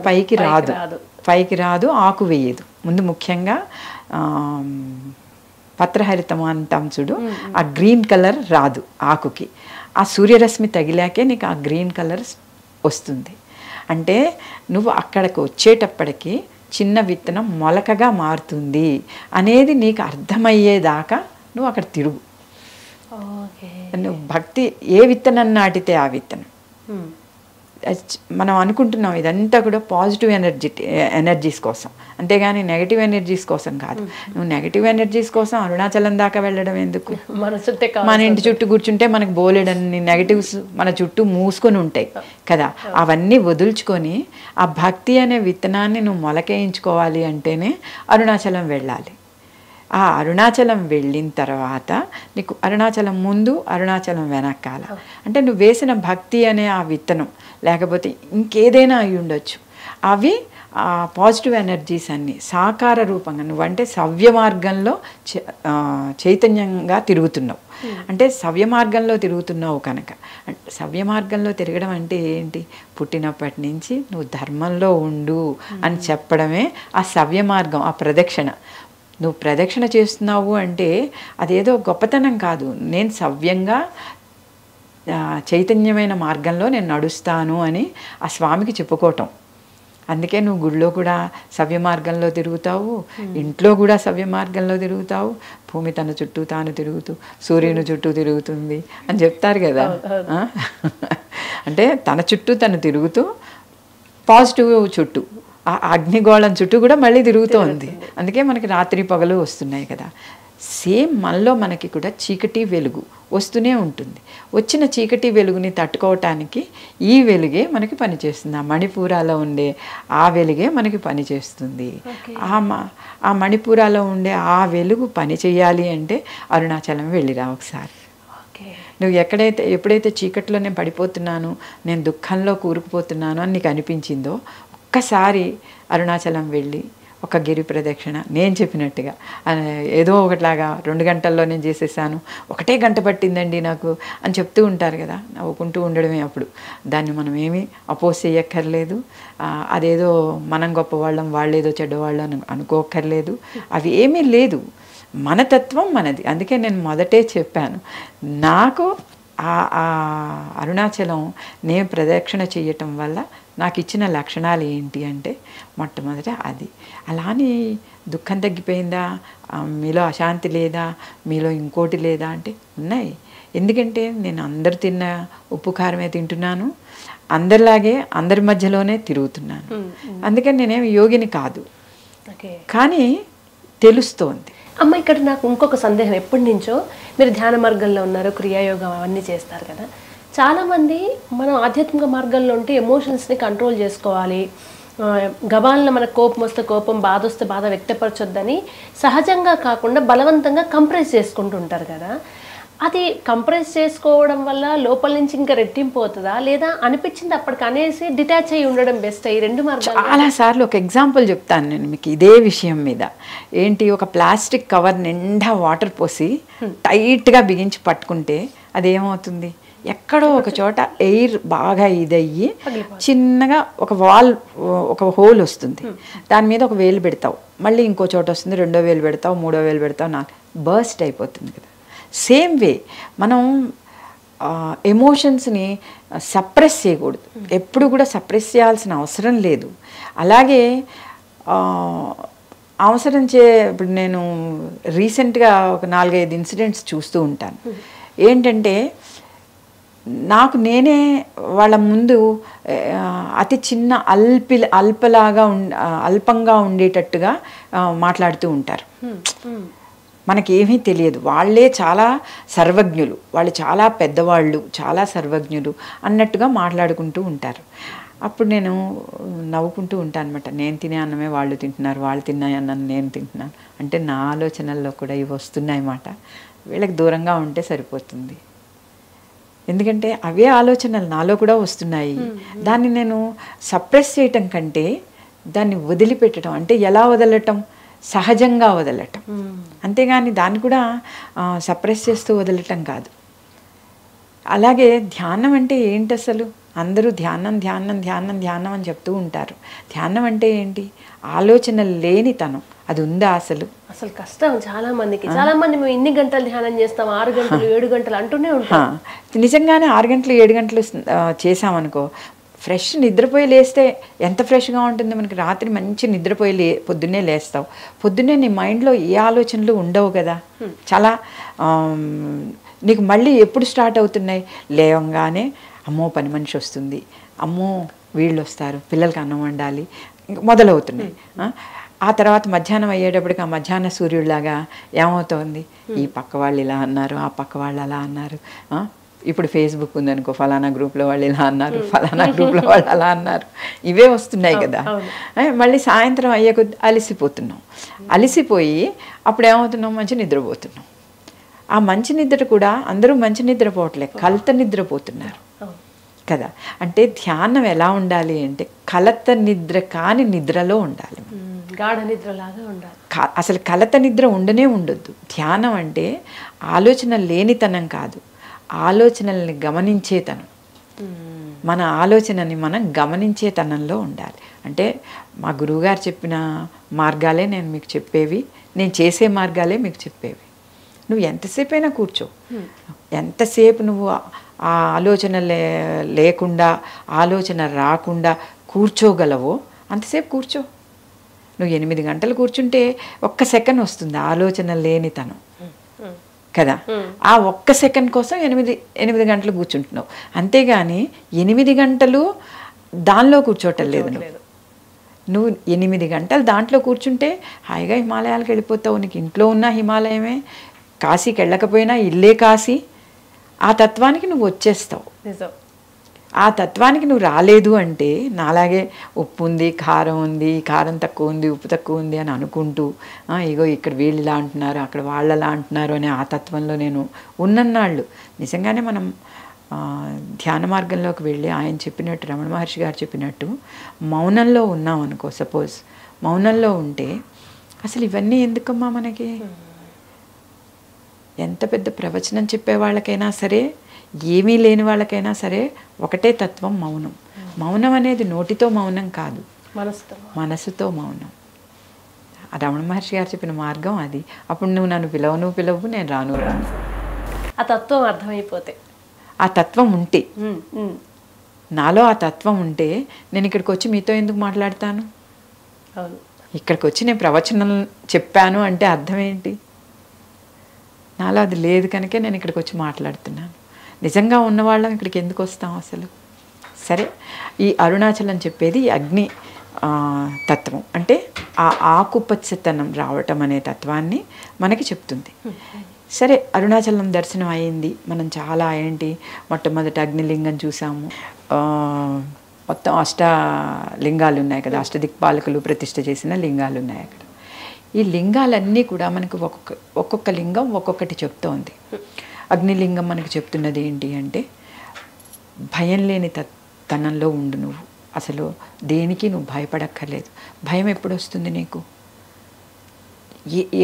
పైకి రాదు, ఆకు వేయదు. ముందు ముఖ్యంగా పత్రహరితం అంటాం చూడు, ఆ గ్రీన్ కలర్ రాదు ఆకుకి. ఆ సూర్యరశ్మి తగిలాకే నీకు ఆ గ్రీన్ కలర్ వస్తుంది. అంటే నువ్వు అక్కడికి వచ్చేటప్పటికి చిన్న విత్తనం మొలకగా మారుతుంది అనేది నీకు అర్థమయ్యేదాకా నువ్వు అక్కడ తిరుగు. నువ్వు భక్తి ఏ విత్తనం నాటితే ఆ విత్తనం. మనం అనుకుంటున్నాం ఇదంతా కూడా పాజిటివ్ ఎనర్జీస్ కోసం, అంతేగాని నెగటివ్ ఎనర్జీస్ కోసం కాదు. నువ్వు నెగటివ్ ఎనర్జీస్ కోసం అరుణాచలం దాకా వెళ్ళడం ఎందుకు? మన ఇంటి చుట్టూ కూర్చుంటే మనకు బోలెడన్ని నెగటివ్స్ మన చుట్టూ మూసుకొని ఉంటాయి కదా. అవన్నీ వదులుచుకొని ఆ భక్తి అనే విత్తనాన్ని నువ్వు మొలకేయించుకోవాలి అంటేనే అరుణాచలం వెళ్ళాలి. ఆ అరుణాచలం వెళ్ళిన తర్వాత నీకు అరుణాచలం ముందు, అరుణాచలం వెనకాల, అంటే నువ్వు వేసిన భక్తి అనే ఆ విత్తనం, లేకపోతే ఇంకేదైనా అయి ఉండొచ్చు, అవి ఆ పాజిటివ్ ఎనర్జీస్ అన్నీ సాకార రూపంగా, నువ్వంటే సవ్య మార్గంలో చైతన్యంగా తిరుగుతున్నావు. అంటే సవ్య మార్గంలో తిరుగుతున్నావు కనుక, సవ్య మార్గంలో తిరగడం అంటే ఏంటి? పుట్టినప్పటి నుంచి నువ్వు ధర్మంలో ఉండు అని చెప్పడమే ఆ సవ్య మార్గం, ఆ ప్రదక్షిణ. నువ్వు ప్రదక్షిణ చేస్తున్నావు అంటే అదేదో గొప్పతనం కాదు, నేను సవ్యంగా చైతన్యమైన మార్గంలో నేను నడుస్తాను అని ఆ స్వామికి చెప్పుకోవటం. అందుకే నువ్వు గుడిలో కూడా సవ్య మార్గంలో తిరుగుతావు, ఇంట్లో కూడా సవ్య మార్గంలో తిరుగుతావు, భూమి తన చుట్టూ తాను తిరుగుతూ సూర్యుని చుట్టూ తిరుగుతుంది అని చెప్తారు కదా. అంటే తన చుట్టూ తను తిరుగుతూ పాజిటివ్ చుట్టూ, ఆ అగ్నిగోళం చుట్టూ కూడా మళ్ళీ తిరుగుతూ ఉంది. అందుకే మనకి రాత్రి పగలు వస్తున్నాయి కదా. సేమ్ మనలో మనకి కూడా చీకటి వెలుగు వస్తూనే ఉంటుంది. వచ్చిన చీకటి వెలుగుని తట్టుకోవటానికి ఈ వెలుగే మనకి పనిచేస్తుంది. ఆ మణిపూరాలో ఉండే ఆ వెలుగే మనకి పనిచేస్తుంది. ఆ మణిపూరాలో ఉండే ఆ వెలుగు పని చేయాలి అంటే అరుణాచలం వెళ్ళిరా ఒకసారి. నువ్వు ఎప్పుడైతే చీకట్లో నేను పడిపోతున్నాను, నేను దుఃఖంలో కూరుకుపోతున్నాను అని నీకు అనిపించిందో ఒక్కసారి అరుణాచలం వెళ్ళి ఒక గిరి ప్రదక్షిణ నేను చెప్పినట్టుగా ఏదో ఒకట్లాగా 2 గంటల్లో నేను చేసేసాను, 1 గంట పట్టిందండి నాకు అని చెప్తూ ఉంటారు కదా, నవ్వుకుంటూ ఉండడమే. అప్పుడు దాన్ని మనం ఏమీ అపోజ్ చేయక్కర్లేదు. అదేదో మనం గొప్పవాళ్ళం, వాళ్ళేదో చెడ్డవాళ్ళు అని అనుకోక్కర్లేదు. అవి ఏమీ లేదు, మన తత్వం మనది. అందుకే నేను మొదటే చెప్పాను, నాకు ఆ అరుణాచలం నేను ప్రదక్షిణ చేయటం వల్ల నాకు ఇచ్చిన లక్షణాలు ఏంటి అంటే మొట్టమొదట అది. అలానే దుఃఖం తగ్గిపోయిందా, మీలో అశాంతి లేదా, మీలో ఇంకోటి లేదా అంటే ఉన్నాయి. ఎందుకంటే నేను అందరు తిన్న ఉప్పు కారమే తింటున్నాను, అందరిలాగే అందరి మధ్యలోనే తిరుగుతున్నాను. అందుకని నేనేమి యోగిని కాదు, కానీ తెలుస్తోంది. అమ్మ, ఇక్కడ నాకు ఇంకొక సందేహం. ఎప్పటి నుంచో మీరు ధ్యాన మార్గంలో ఉన్నారు, క్రియాయోగం అవన్నీ చేస్తారు కదా. చాలామంది మనం ఆధ్యాత్మిక మార్గంలో ఉంటే ఎమోషన్స్ని కంట్రోల్ చేసుకోవాలి, గబాలను మనకు కోపం వస్తే కోపం, బాధ వస్తే బాధ వ్యక్తపరచొద్దని సహజంగా కాకుండా బలవంతంగా కంప్రెస్ చేసుకుంటూ ఉంటారు కదా. అది కంప్రెస్ చేసుకోవడం వల్ల లోపల నుంచి ఇంకా రెట్టింపు అవుతుందా, లేదా అనిపించింది అప్పటికి అనేసి డిటాచ్ అయ్యి ఉండడం బెస్ట్? ఈ 2 మార్గాలు. చాలాసార్లు ఒక ఎగ్జాంపుల్ చెప్తాను నేను మీకు ఇదే విషయం మీద. ఏంటి, ఒక ప్లాస్టిక్ కవర్ నిండా వాటర్ పోసి టైట్గా బిగించి పట్టుకుంటే అదేమవుతుంది, ఎక్కడో ఒక చోట ఎయిర్ బాగా ఇదయ్యి చిన్నగా ఒక హోల్ వస్తుంది. దాని మీద ఒక వేలు పెడతావు, మళ్ళీ ఇంకో చోట వస్తుంది, 2వ వేలు పెడతావు, 3వ వేలు పెడతావు, 4 బర్స్ట్ అయిపోతుంది కదా. సేమ్ వే మనం ఎమోషన్స్ని సప్రెస్ చేయకూడదు, ఎప్పుడు కూడా సప్రెస్ చేయాల్సిన అవసరం లేదు. అలాగే ఇప్పుడు నేను రీసెంట్గా ఒక 4-5 ఇన్సిడెంట్స్ చూస్తూ ఉంటాను. ఏంటంటే నాకు నేనే వాళ్ళ ముందు అతి చిన్న అల్పంగా ఉండేటట్టుగా మాట్లాడుతూ ఉంటారు. మనకేమీ తెలియదు, వాళ్ళే చాలా సర్వజ్ఞులు, వాళ్ళు చాలా పెద్దవాళ్ళు, చాలా సర్వజ్ఞులు అన్నట్టుగా మాట్లాడుకుంటూ ఉంటారు. అప్పుడు నేను నవ్వుకుంటూ ఉంటాను అనమాట. నేను తినే అన్నమే వాళ్ళు తింటున్నారు, వాళ్ళు తినే అన్నం నేను తింటున్నాను అంటే నా ఆలోచనల్లో కూడా ఇవి వస్తున్నాయి అన్నమాట. వీళ్ళకి దూరంగా ఉంటే సరిపోతుంది, ఎందుకంటే అవే ఆలోచనలు నాలో కూడా వస్తున్నాయి. దాన్ని నేను సప్రెస్ చేయటం కంటే దాన్ని వదిలిపెట్టడం, అంటే ఎలా వదలటం, సహజంగా వదలటం, అంతేగాని దాన్ని కూడా సప్రెస్ చేస్తూ వదలటం కాదు. అలాగే ధ్యానం అంటే ఏంటి అసలు? అందరూ ధ్యానం ధ్యానం ధ్యానం ధ్యానం అని చెప్తూ ఉంటారు. ధ్యానం అంటే ఏంటి? ఆలోచన లేనితనం. అది ఉందా అసలు? అసలు కష్టం చాలా మందికి. చాలా మంది మేము ఇన్ని గంటలు ధ్యానం చేస్తాం, 6 గంటలు 7 గంటలు అంటూనే ఉంటాం. నిజంగానే 6 గంటలు 7 గంటలు చేసామనుకో, ఫ్రెష్ నిద్రపోయి లేస్తే ఎంత ఫ్రెష్గా ఉంటుంది మనకి. రాత్రి మంచి నిద్రపోయి పొద్దున్నే లేస్తావు, పొద్దున్నే నీ మైండ్లో ఏ ఆలోచనలు ఉండవు కదా. చాలా నీకు మళ్ళీ ఎప్పుడు స్టార్ట్ అవుతున్నాయి? లేవంగానే అమ్మో పని మనిషి వస్తుంది, అమ్మో వీళ్ళు వస్తారు, పిల్లలకి అన్నం వండాలి, మొదలవుతున్నాయి. ఆ తర్వాత మధ్యాహ్నం అయ్యేటప్పటికి ఆ మధ్యాహ్న సూర్యుడిలాగా ఏమవుతోంది, ఈ పక్క వాళ్ళు ఇలా అన్నారు, ఆ పక్క వాళ్ళు అలా అన్నారు. ఇప్పుడు ఫేస్బుక్ ఉందనుకో, ఫలానా గ్రూప్లో వాళ్ళు ఇలా అన్నారు, ఫలానా గ్రూప్లో వాళ్ళు అలా అన్నారు, ఇవే వస్తున్నాయి కదా. మళ్ళీ సాయంత్రం అయ్యే కొద్ది అలసిపోతున్నాం, అలసిపోయి అప్పుడు ఏమవుతున్నాం, మంచి నిద్రపోతున్నాం. ఆ మంచి నిద్ర కూడా అందరూ మంచి నిద్రపోవట్లే, కలత నిద్రపోతున్నారు కదా. అంటే ధ్యానం ఎలా ఉండాలి అంటే కలత నిద్ర కాని నిద్రలో ఉండాలి, గాఢ నిద్రలాగా ఉండాలి. అసలు కలత నిద్ర ఉండనే ఉండొద్దు. ధ్యానం అంటే ఆలోచన లేనితనం కాదు, ఆలోచనల్ని గమనించేతనం. మన ఆలోచనని మనం గమనించేతనంలో ఉండాలి. అంటే మా గురువుగారు చెప్పిన మార్గాలే నేను మీకు చెప్పేవి, నేను చేసే మార్గాలే మీకు చెప్పేవి. నువ్వు ఎంతసేపు అయినా కూర్చో, ఎంతసేపు నువ్వు ఆ ఆలోచన లేకుండా, ఆలోచన రాకుండా కూర్చోగలవో అంతసేపు కూర్చో. నువ్వు 8 గంటలు కూర్చుంటే 1 సెకండ్ వస్తుంది ఆలోచన లేనితనం కదా. ఆ 1 సెకండ్ కోసం 8 గంటలు కూర్చుంటున్నావు, అంతేగాని 8 గంటలు దానిలో కూర్చోటం లేదు నువ్వు. నువ్వు 8 గంటలు దాంట్లో కూర్చుంటే హాయిగా హిమాలయాలకు వెళ్ళిపోతావు. నీకు ఇంట్లో ఉన్న హిమాలయమే, కాశీకి వెళ్ళకపోయినా ఇల్లే కాశీ. ఆ తత్వానికి నువ్వు వచ్చేస్తావు. నిజం. ఆ తత్వానికి నువ్వు రాలేదు అంటే నాలాగే ఉప్పు ఉంది, కారం ఉంది, కారం తక్కువ ఉంది, ఉప్పు తక్కువ ఉంది అని అనుకుంటూ ఇగో ఇక్కడ వీళ్ళు ఇలా అంటున్నారు, అక్కడ వాళ్ళు అలా అంటున్నారు అని ఆ తత్వంలో నేను ఉన్నన్నాళ్ళు నిజంగానే మనం ధ్యాన మార్గంలోకి వెళ్ళి ఆయన చెప్పినట్టు, రమణ మహర్షి గారు చెప్పినట్టు మౌనంలో ఉన్నాం అనుకో. సపోజ్ మౌనంలో ఉంటే అసలు ఇవన్నీ ఎందుకమ్మా మనకి? ఎంత పెద్ద ప్రవచనం చెప్పే వాళ్ళకైనా సరే, ఏమీ లేని వాళ్ళకైనా సరే ఒకటే తత్వం మౌనం. మౌనం అనేది నోటితో మౌనం కాదు, మనసుతో మౌనం. రమణ మహర్షి గారు చెప్పిన మార్గం అది. అప్పుడు నువ్వు నన్ను పిలవు, నేను రాను. ఆ తత్వం అర్థమైపోతే, ఆ తత్వం ఉంటే, నాలో ఆ తత్వం ఉంటే నేను ఇక్కడికి వచ్చి మీతో ఎందుకు మాట్లాడతాను? ఇక్కడికి వచ్చి నేను ప్రవచనం చెప్పాను అంటే అర్థం ఏంటి? నాలో అది లేదు కనుకే నేను ఇక్కడికి వచ్చి మాట్లాడుతున్నాను. నిజంగా ఉన్నవాళ్ళం ఇక్కడికి ఎందుకు వస్తాం అసలు? సరే, ఈ అరుణాచలం చెప్పేది అగ్ని తత్వం అంటే ఆ ఆకుపచ్చతనం రావటం అనే తత్వాన్ని మనకి చెప్తుంది. సరే, అరుణాచలం దర్శనం అయింది. మనం చాలా మొట్టమొదటి అగ్నిలింగం చూసాము. మొత్తం 8 లింగాలు ఉన్నాయి కదా, అష్టదిక్పాలకులు ప్రతిష్ఠ చేసిన లింగాలు ఉన్నాయి అక్కడ. ఈ లింగాలన్నీ కూడా మనకు ఒక్కొక్క లింగం ఒక్కొక్కటి చెప్తోంది. అగ్నిలింగం మనకు చెప్తున్నది ఏంటి అంటే, భయం లేని తనంలో ఉండు నువ్వు. అసలు దేనికి నువ్వు భయపడక్కర్లేదు. భయం ఎప్పుడు వస్తుంది నీకు?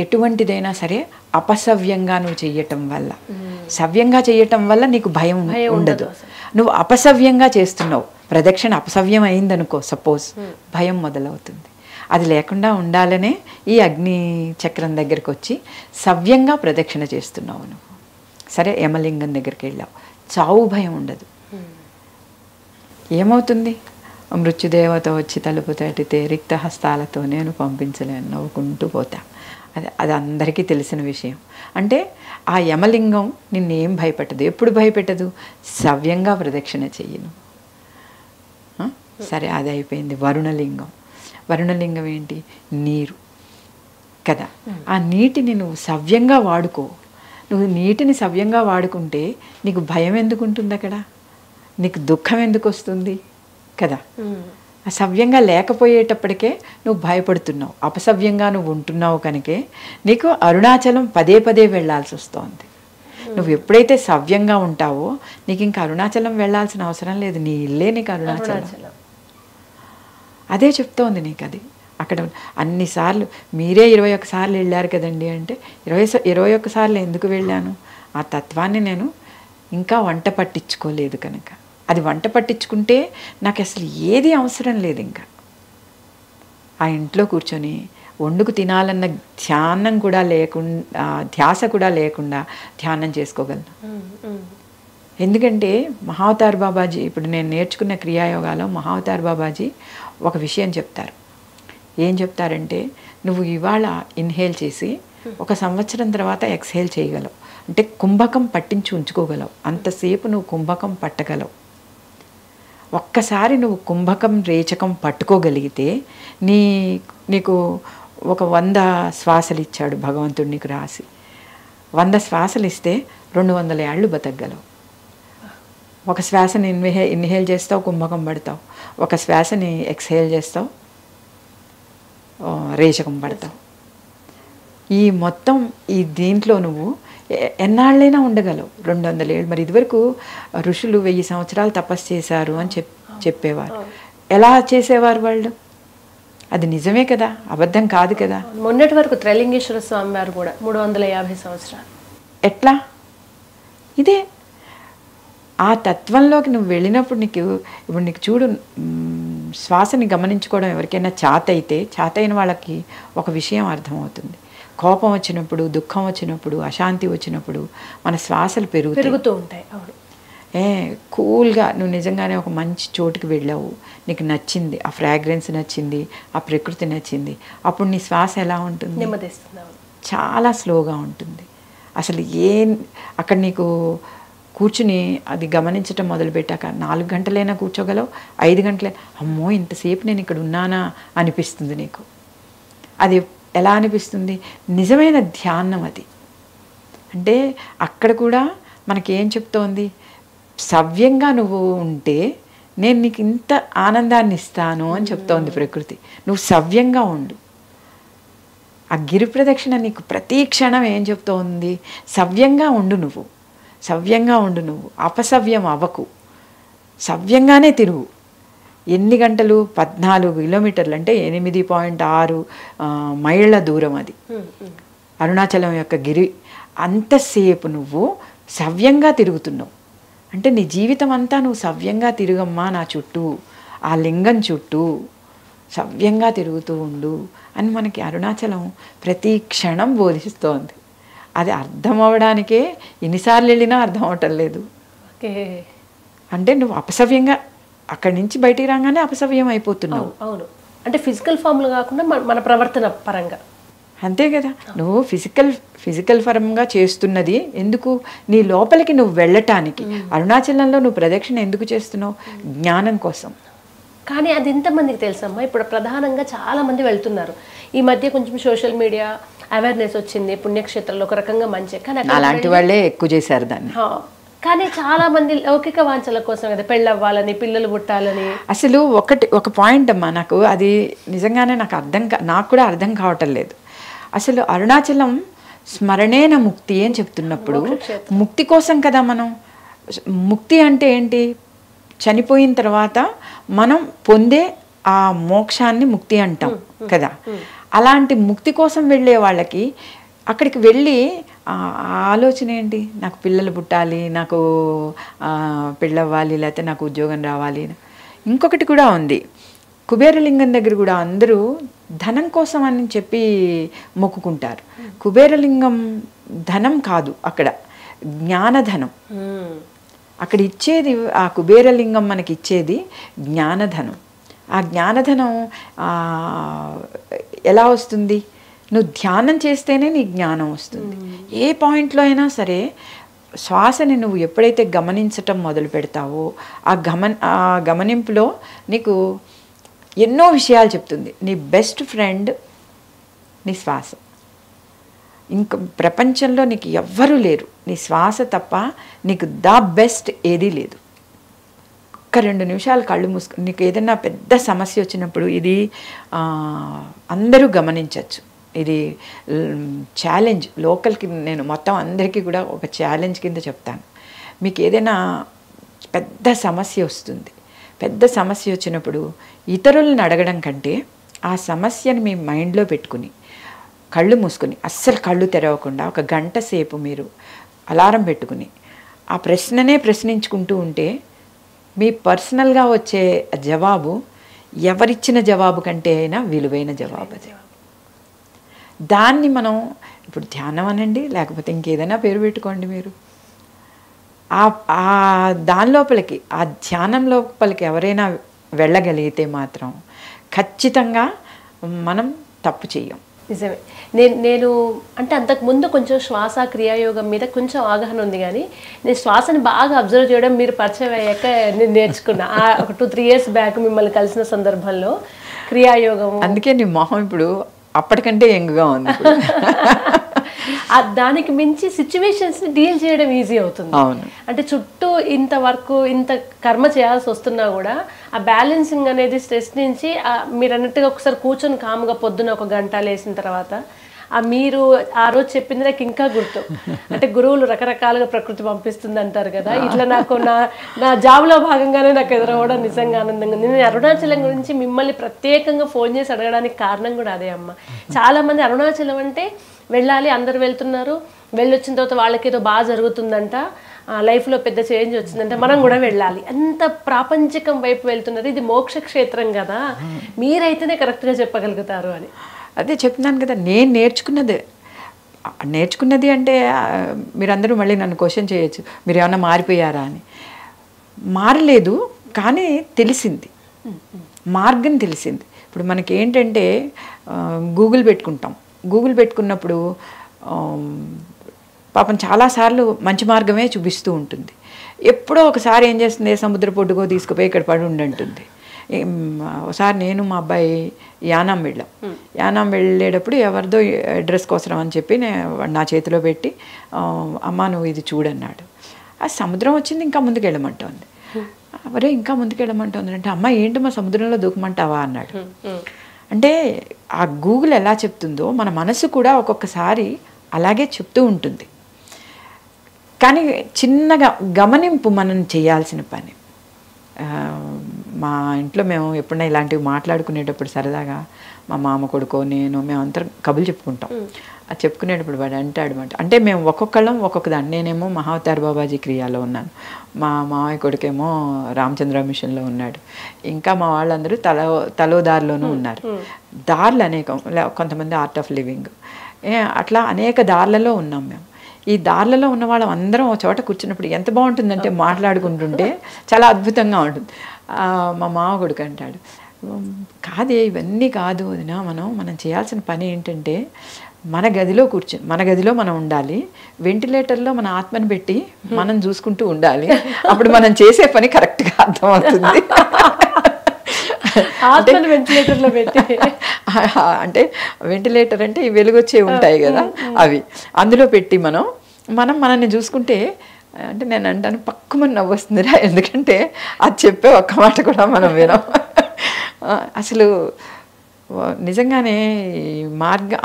ఎటువంటిదైనా సరే అపసవ్యంగా నువ్వు చెయ్యటం వల్ల. సవ్యంగా చెయ్యటం వల్ల నీకు భయం ఉండదు. నువ్వు అపసవ్యంగా చేస్తున్నావు, ప్రదక్షిణ అపసవ్యం అయిందనుకో సపోజ్, భయం మొదలవుతుంది. అది లేకుండా ఉండాలనే ఈ అగ్ని చక్రం దగ్గరికి వచ్చి సవ్యంగా ప్రదక్షిణ చేస్తున్నావు నువ్వు. సరే, యమలింగం దగ్గరికి వెళ్ళావు, చావు భయం ఉండదు. ఏమవుతుంది? మృత్యుదేవత వచ్చి తలుపు తట్టితే రిక్త హస్తాలతో నేను పంపించలేను, నవ్వుకుంటూ పోతా. అది అందరికీ తెలిసిన విషయం. అంటే ఆ యమలింగం నిన్నేం భయపెట్టదు. ఎప్పుడు భయపెట్టదు? సవ్యంగా ప్రదక్షిణ చెయ్యను. సరే, అది అయిపోయింది. వరుణలింగం ఏంటి? నీరు కదా. ఆ నీటిని నువ్వు సవ్యంగా వాడుకో. నువ్వు నీటిని సవ్యంగా వాడుకుంటే నీకు భయం ఎందుకు ఉంటుంది అక్కడ? నీకు దుఃఖం ఎందుకు వస్తుంది కదా? సవ్యంగా లేకపోయేటప్పటికే నువ్వు భయపడుతున్నావు, అపసవ్యంగా నువ్వు ఉంటున్నావు కనుకే నీకు అరుణాచలం పదే వెళ్ళాల్సి వస్తుంది. నువ్వు ఎప్పుడైతే సవ్యంగా ఉంటావో నీకు ఇంకా అరుణాచలం వెళ్ళాల్సిన అవసరం లేదు. నీ ఇల్లే నీకు అరుణాచలం. అదే చెప్తోంది నీకు. అది అక్కడ అన్నిసార్లు మీరే 21 సార్లు వెళ్ళారు కదండి అంటే 21 సార్లు ఎందుకు వెళ్ళాను? ఆ తత్వాన్ని నేను ఇంకా వంట పట్టించుకోలేదు కనుక. అది వంట పట్టించుకుంటే నాకు అసలు ఏది అవసరం లేదు. ఇంకా ఆ ఇంట్లో కూర్చొని వండుకు తినాలన్న ధ్యానం కూడా లేకుండా, ధ్యాస కూడా లేకుండా ధ్యానం చేసుకోగలను. ఎందుకంటే మహావతార్ బాబాజీ, ఇప్పుడు నేను నేర్చుకున్న క్రియాయోగాలో మహావతార్ బాబాజీ ఒక విషయం చెప్తారు. ఏం చెప్తారంటే, నువ్వు ఇవాళ ఇన్హేల్ చేసి 1 సంవత్సరం తర్వాత ఎక్స్హేల్ చేయగలవు. అంటే కుంభకం పట్టించి ఉంచుకోగలవు. అంతసేపు నువ్వు కుంభకం పట్టగలవు. ఒక్కసారి నువ్వు కుంభకం రేచకం పట్టుకోగలిగితే నీకు 100 శ్వాసలు ఇచ్చాడు భగవంతుడు నీకు రాసి. 100 శ్వాసలు ఇస్తే 200 ఏళ్ళు బతకగలవు. 1 శ్వాసని ఇన్హేల్ చేస్తావు, కుంభకం పడతావు. 1 శ్వాసని ఎక్స్హేల్ చేస్తావు, రేచకం పడతావు. ఈ మొత్తం దీంట్లో నువ్వు ఎన్నాళ్ళైనా ఉండగలవు. 200 ఏళ్ళు. మరి ఇదివరకు ఋషులు 1000 సంవత్సరాలు తపస్సు చేశారు అని చెప్పేవారు. ఎలా చేసేవారు వాళ్ళు? అది నిజమే కదా, అబద్ధం కాదు కదా. మొన్నటి వరకు త్రైలింగేశ్వర స్వామి వారు కూడా 350 సంవత్సరాలు. ఎట్లా? ఇదే ఆ తత్వంలోకి నువ్వు వెళ్ళినప్పుడు ఇప్పుడు నీకు చూడు, శ్వాసని గమనించుకోవడం ఎవరికైనా చాతైన వాళ్ళకి ఒక విషయం అర్థమవుతుంది. కోపం వచ్చినప్పుడు, దుఃఖం వచ్చినప్పుడు, అశాంతి వచ్చినప్పుడు మన శ్వాసలు పెరుగుతూ ఉంటాయి. కూల్గా నువ్వు నిజంగానే ఒక మంచి చోటుకి వెళ్ళావు, నీకు నచ్చింది, ఆ ఫ్రాగ్రెన్స్ నచ్చింది, ఆ ప్రకృతి నచ్చింది, అప్పుడు నీ శ్వాస ఎలా ఉంటుంది? చాలా స్లోగా ఉంటుంది. అసలు అక్కడ నీకు కూర్చుని అది గమనించటం మొదలుపెట్టాక 4 గంటలైనా కూర్చోగలవు, 5 గంటలే, అమ్మో ఇంతసేపు నేను ఇక్కడ ఉన్నానా అనిపిస్తుంది నీకు. అది ఎలా అనిపిస్తుంది? నిజమైన ధ్యానం అది. అంటే అక్కడ కూడా మనకేం చెప్తోంది? సవ్యంగా నువ్వు ఉంటే నేను నీకు ఇంత ఆనందాన్ని ఇస్తాను అని చెప్తోంది ప్రకృతి. నువ్వు సవ్యంగా ఉండు. ఆ గిరి ప్రదక్షిణ నీకు ప్రతి క్షణం ఏం చెప్తోంది? సవ్యంగా ఉండు నువ్వు, సవ్యంగా ఉండు నువ్వు, అపసవ్యం అవ్వకు, సవ్యంగానే తిరుగు. ఎన్ని గంటలు? 14 కిలోమీటర్లు, అంటే 8.6 మైళ్ళ దూరం అది అరుణాచలం యొక్క గిరి. అంతసేపు నువ్వు సవ్యంగా తిరుగుతున్నావు. అంటే నీ జీవితం అంతా నువ్వు సవ్యంగా తిరుగమ్మా, నా చుట్టూ, ఆ లింగం చుట్టూ సవ్యంగా తిరుగుతూ ఉండు అని మనకి అరుణాచలం ప్రతి క్షణం బోధిస్తోంది. అది అర్థం అవ్వడానికే ఎన్నిసార్లు వెళ్ళినా అర్థం అవటం లేదు. అంటే నువ్వు అపసవ్యంగా అక్కడి నుంచి బయటికి రాగానే అపసవ్యం అయిపోతున్నావు. అవును, అంటే ఫిజికల్ ఫామ్లో కాకుండా మన ప్రవర్తన పరంగా. అంతే కదా. నువ్వు ఫిజికల్ పరంగా చేస్తున్నది ఎందుకు? నీ లోపలికి నువ్వు వెళ్ళటానికి. అరుణాచలంలో నువ్వు ప్రదక్షిణ ఎందుకు చేస్తున్నావు? జ్ఞానం కోసం. కానీ అది ఎంతమందికి తెలుసమ్మా? ఇప్పుడు ప్రధానంగా చాలా మంది వెళ్తున్నారు. ఈ మధ్య కొంచెం సోషల్ మీడియా అవేర్నెస్ వచ్చింది, పుణ్యక్షేత్రాలు ఒక రకంగా మంచి, కానీ అలాంటి వాళ్ళే ఎక్కువ చేశారు దాన్ని. కానీ చాలా మంది లౌకిక వాంఛల కోసం కదా, పెళ్ళవ్వాలని, పిల్లలు పుట్టాలని. అసలు ఒక పాయింట్ అమ్మా, నాకు అది నిజంగానే నాకు కూడా అర్థం కావటం లేదు. అసలు అరుణాచలం స్మరణేన ముక్తి అని చెప్తున్నప్పుడు ముక్తి కోసం కదా మనం. ముక్తి అంటే ఏంటి? చనిపోయిన తర్వాత మనం పొందే ఆ మోక్షాన్ని ముక్తి అంటాం కదా. అలాంటి ముక్తి కోసం వెళ్ళే వాళ్ళకి అక్కడికి వెళ్ళి ఆలోచన ఏంటి? నాకు పిల్లలు పుట్టాలి, నాకు పెళ్ళవ్వాలి, లేకపోతే నాకు ఉద్యోగం రావాలి. ఇంకొకటి కూడా ఉంది, కుబేరలింగం దగ్గర కూడా అందరూ ధనం కోసం అని చెప్పి మొక్కుకుంటారు. కుబేరలింగం ధనం కాదు, అక్కడ జ్ఞానధనం. అక్కడ ఇచ్చేది, ఆ కుబేరలింగం మనకి ఇచ్చేది జ్ఞానధనం. ఆ జ్ఞానధనం ఎలా వస్తుంది? నువ్వు ధ్యానం చేస్తేనే నీ జ్ఞానం వస్తుంది. ఏ పాయింట్లో అయినా సరే శ్వాసని నువ్వు ఎప్పుడైతే గమనించటం మొదలు పెడతావో ఆ గమనింపులో నీకు ఎన్నో విషయాలు చెప్తుంది. నీ బెస్ట్ ఫ్రెండ్ నీ శ్వాస. ఇంకా ప్రపంచంలో నీకు ఎవ్వరూ లేరు, నీ శ్వాస తప్ప నీకు ద బెస్ట్ ఏదీ లేదు. ఒక్క 2 నిమిషాలు కళ్ళు మూసుకుని నీకు ఏదైనా పెద్ద సమస్య వచ్చినప్పుడు, ఇది అందరూ గమనించవచ్చు. ఇది ఛాలెంజ్, లోకల్కి నేను మొత్తం అందరికీ కూడా ఒక ఛాలెంజ్ కింద చెప్తాను. మీకు ఏదైనా పెద్ద సమస్య వస్తుంది, పెద్ద సమస్య వచ్చినప్పుడు ఇతరులను అడగడం కంటే ఆ సమస్యని మీ మైండ్లో పెట్టుకుని కళ్ళు మూసుకుని అస్సలు కళ్ళు తెరవకుండా 1 గంట సేపు మీరు అలారం పెట్టుకుని ఆ ప్రశ్ననే ప్రశ్నించుకుంటూ ఉంటే మీ పర్సనల్గా వచ్చే జవాబు ఎవరిచ్చిన జవాబు కంటే అయినా విలువైన జవాబు అది. దాన్ని మనం ఇప్పుడు ధ్యానం అనండి, లేకపోతే ఇంకేదైనా పేరు పెట్టుకోండి. మీరు దాని లోపలికి, ఆ ధ్యానం లోపలికి ఎవరైనా వెళ్ళగలిగితే మాత్రం ఖచ్చితంగా మనం తప్పు చెయ్యం. నిజమే. నేను అంటే అంతకుముందు కొంచెం శ్వాస క్రియాయోగం మీద కొంచెం అవగాహన ఉంది, కానీ నేను శ్వాసని బాగా అబ్జర్వ్ చేయడం మీరు పరిచయం అయ్యాక నేను నేర్చుకున్నా. ఒక 2-3 years బ్యాక్ మిమ్మల్ని కలిసిన సందర్భంలో క్రియాయోగం. అందుకే నీ మొహం ఇప్పుడు అప్పటికంటే యంగ్గా ఉంది. దానికి మించి సిచ్యువేషన్స్ని డీల్ చేయడం ఈజీ అవుతుంది. అంటే చుట్టూ ఇంత వర్క్, ఇంత కర్మ చేయాల్సి వస్తున్నా కూడా ఆ బ్యాలెన్సింగ్ అనేది స్ట్రెస్ నుంచి మీరు అన్నట్టుగా ఒకసారి కూర్చొని కాముగా పొద్దున 1 గంట లేసిన తర్వాత మీరు ఆ రోజు చెప్పింది నాకు ఇంకా గుర్తు. అంటే గురువులు రకరకాలుగా ప్రకృతి పంపిస్తుంది అంటారు కదా, ఇట్లా నాకు నా జాబ్లో భాగంగానే నాకు ఎదురవ్వడం నిజంగా ఆనందంగా ఉంది. నేను అరుణాచలం గురించి మిమ్మల్ని ప్రత్యేకంగా ఫోన్ చేసి అడగడానికి కారణం కూడా అదే అమ్మ. చాలామంది అరుణాచలం అంటే వెళ్ళాలి, అందరు వెళ్తున్నారు, వెళ్ళొచ్చిన తర్వాత వాళ్ళకి ఏదో బాగా జరుగుతుందంట, లైఫ్లో పెద్ద చేంజ్ వచ్చిందంటే మనం కూడా వెళ్ళాలి, అంత ప్రాపంచికం వైపు వెళ్తున్నారు. ఇది మోక్ష క్షేత్రం కదా, మీరైతేనే కరెక్ట్గా చెప్పగలుగుతారు అని. అదే చెప్తున్నాను కదా, నేను నేర్చుకున్నది అంటే మీరందరూ మళ్ళీ నన్ను క్వశ్చన్ చేయొచ్చు, మీరు ఏమన్నా మారిపోయారా అని. మారలేదు, కానీ తెలిసింది, మార్గం తెలిసింది. ఇప్పుడు మనకి ఏంటంటే గూగుల్ పెట్టుకున్నప్పుడు పాపం చాలాసార్లు మంచి మార్గమే చూపిస్తూ ఉంటుంది. ఎప్పుడో ఒకసారి ఏం చేస్తుంది, సముద్ర పొడ్డుకో తీసుకుపోయి ఇక్కడ పడి ఉండంటుంది. ఒకసారి నేను మా అబ్బాయి యానాం వెళ్ళాం. యానాం వెళ్ళేటప్పుడు ఎవరిదో అడ్రస్ కోసం అని చెప్పి నా చేతిలో పెట్టి అమ్మ నువ్వు ఇది చూడన్నాడు. ఆ సముద్రం వచ్చింది, ఇంకా ముందుకు వెళ్ళమంటోంది. అవరే ఇంకా ముందుకు వెళ్ళమంటోంది అంటే అమ్మ ఏంటమ్మా సముద్రంలో దూకమంటావా అన్నాడు. అంటే ఆ గూగుల్ ఎలా చెప్తుందో మన మనసు కూడా ఒక్కొక్కసారి అలాగే చెప్తూ ఉంటుంది. కానీ చిన్నగా గమనింపు మనం చేయాల్సిన పని. మా ఇంట్లో మేము ఎప్పుడైనా ఇలాంటివి మాట్లాడుకునేటప్పుడు సరదాగా మా మామ కొడుకో నేను మేమంతా కబులు చెప్పుకుంటాం. అది చెప్పుకునేటప్పుడు వాడు అంటాడు అనమాట. అంటే మేము ఒక్కొక్కళ్ళం ఒక్కొక్క దాన్ని. నేనేమో మహావతార్ బాబాజీ క్రియాలో ఉన్నాను, మా మామయ్య కొడుకేమో రామచంద్ర మిషన్లో ఉన్నాడు, ఇంకా మా వాళ్ళందరూ తలో దారిలోనూ ఉన్నారు. దారులు అనేకం, కొంతమంది ఆర్ట్ ఆఫ్ లివింగ్, అట్లా అనేక దారులలో ఉన్నాం మేము. ఈ దారులలో ఉన్న వాళ్ళం అందరం ఒక చోట కూర్చున్నప్పుడు ఎంత బాగుంటుందంటే మాట్లాడుకుంటుంటే చాలా అద్భుతంగా ఉంటుంది. మా మామ కొడుకు అంటాడు, కాదే ఇవన్నీ కాదు వదినా, మనం చేయాల్సిన పని ఏంటంటే మన గదిలో మనం ఉండాలి, వెంటిలేటర్లో మన ఆత్మని పెట్టి మనం చూసుకుంటూ ఉండాలి, అప్పుడు మనం చేసే పని కరెక్ట్గా అర్థమవుతుంది. వెంటిలేటర్లో పెట్టి అంటే వెంటిలేటర్ అంటే ఈ వెలుగొచ్చే ఉంటాయి కదా, అవి అందులో పెట్టి మనల్ని చూసుకుంటే, అంటే నేను అంటాను పక్కుమని నవ్వొస్తుందిరా, ఎందుకంటే అది చెప్పే ఒక్క మాట కూడా మనం వినం. అసలు నిజంగానే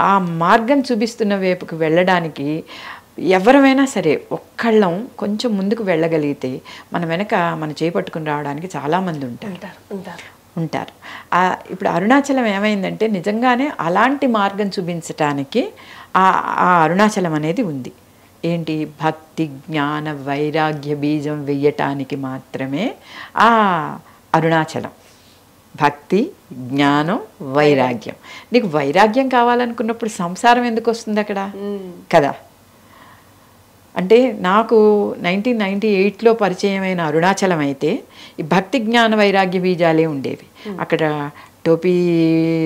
ఆ మార్గం చూపిస్తున్న వైపుకి వెళ్ళడానికి ఎవరమైనా సరే ఒక్కళ్ళం కొంచెం ముందుకు వెళ్ళగలిగితే మన వెనక చేపట్టుకుని రావడానికి చాలామంది ఉంటారు. ఇప్పుడు అరుణాచలం ఏమైందంటే నిజంగానే అలాంటి మార్గం చూపించటానికి ఆ అరుణాచలం అనేది ఉంది. ఏంటి, భక్తి జ్ఞాన వైరాగ్య బీజం వెయ్యటానికి మాత్రమే ఆ అరుణాచలం. భక్తి జ్ఞానం వైరాగ్యం. నీకు వైరాగ్యం కావాలనుకున్నప్పుడు సంసారం ఎందుకు వస్తుంది అక్కడ కదా. అంటే నాకు 1998లో పరిచయమైన అరుణాచలం అయితే ఈ భక్తి జ్ఞాన వైరాగ్య బీజాలే ఉండేవి. అక్కడ టోపీ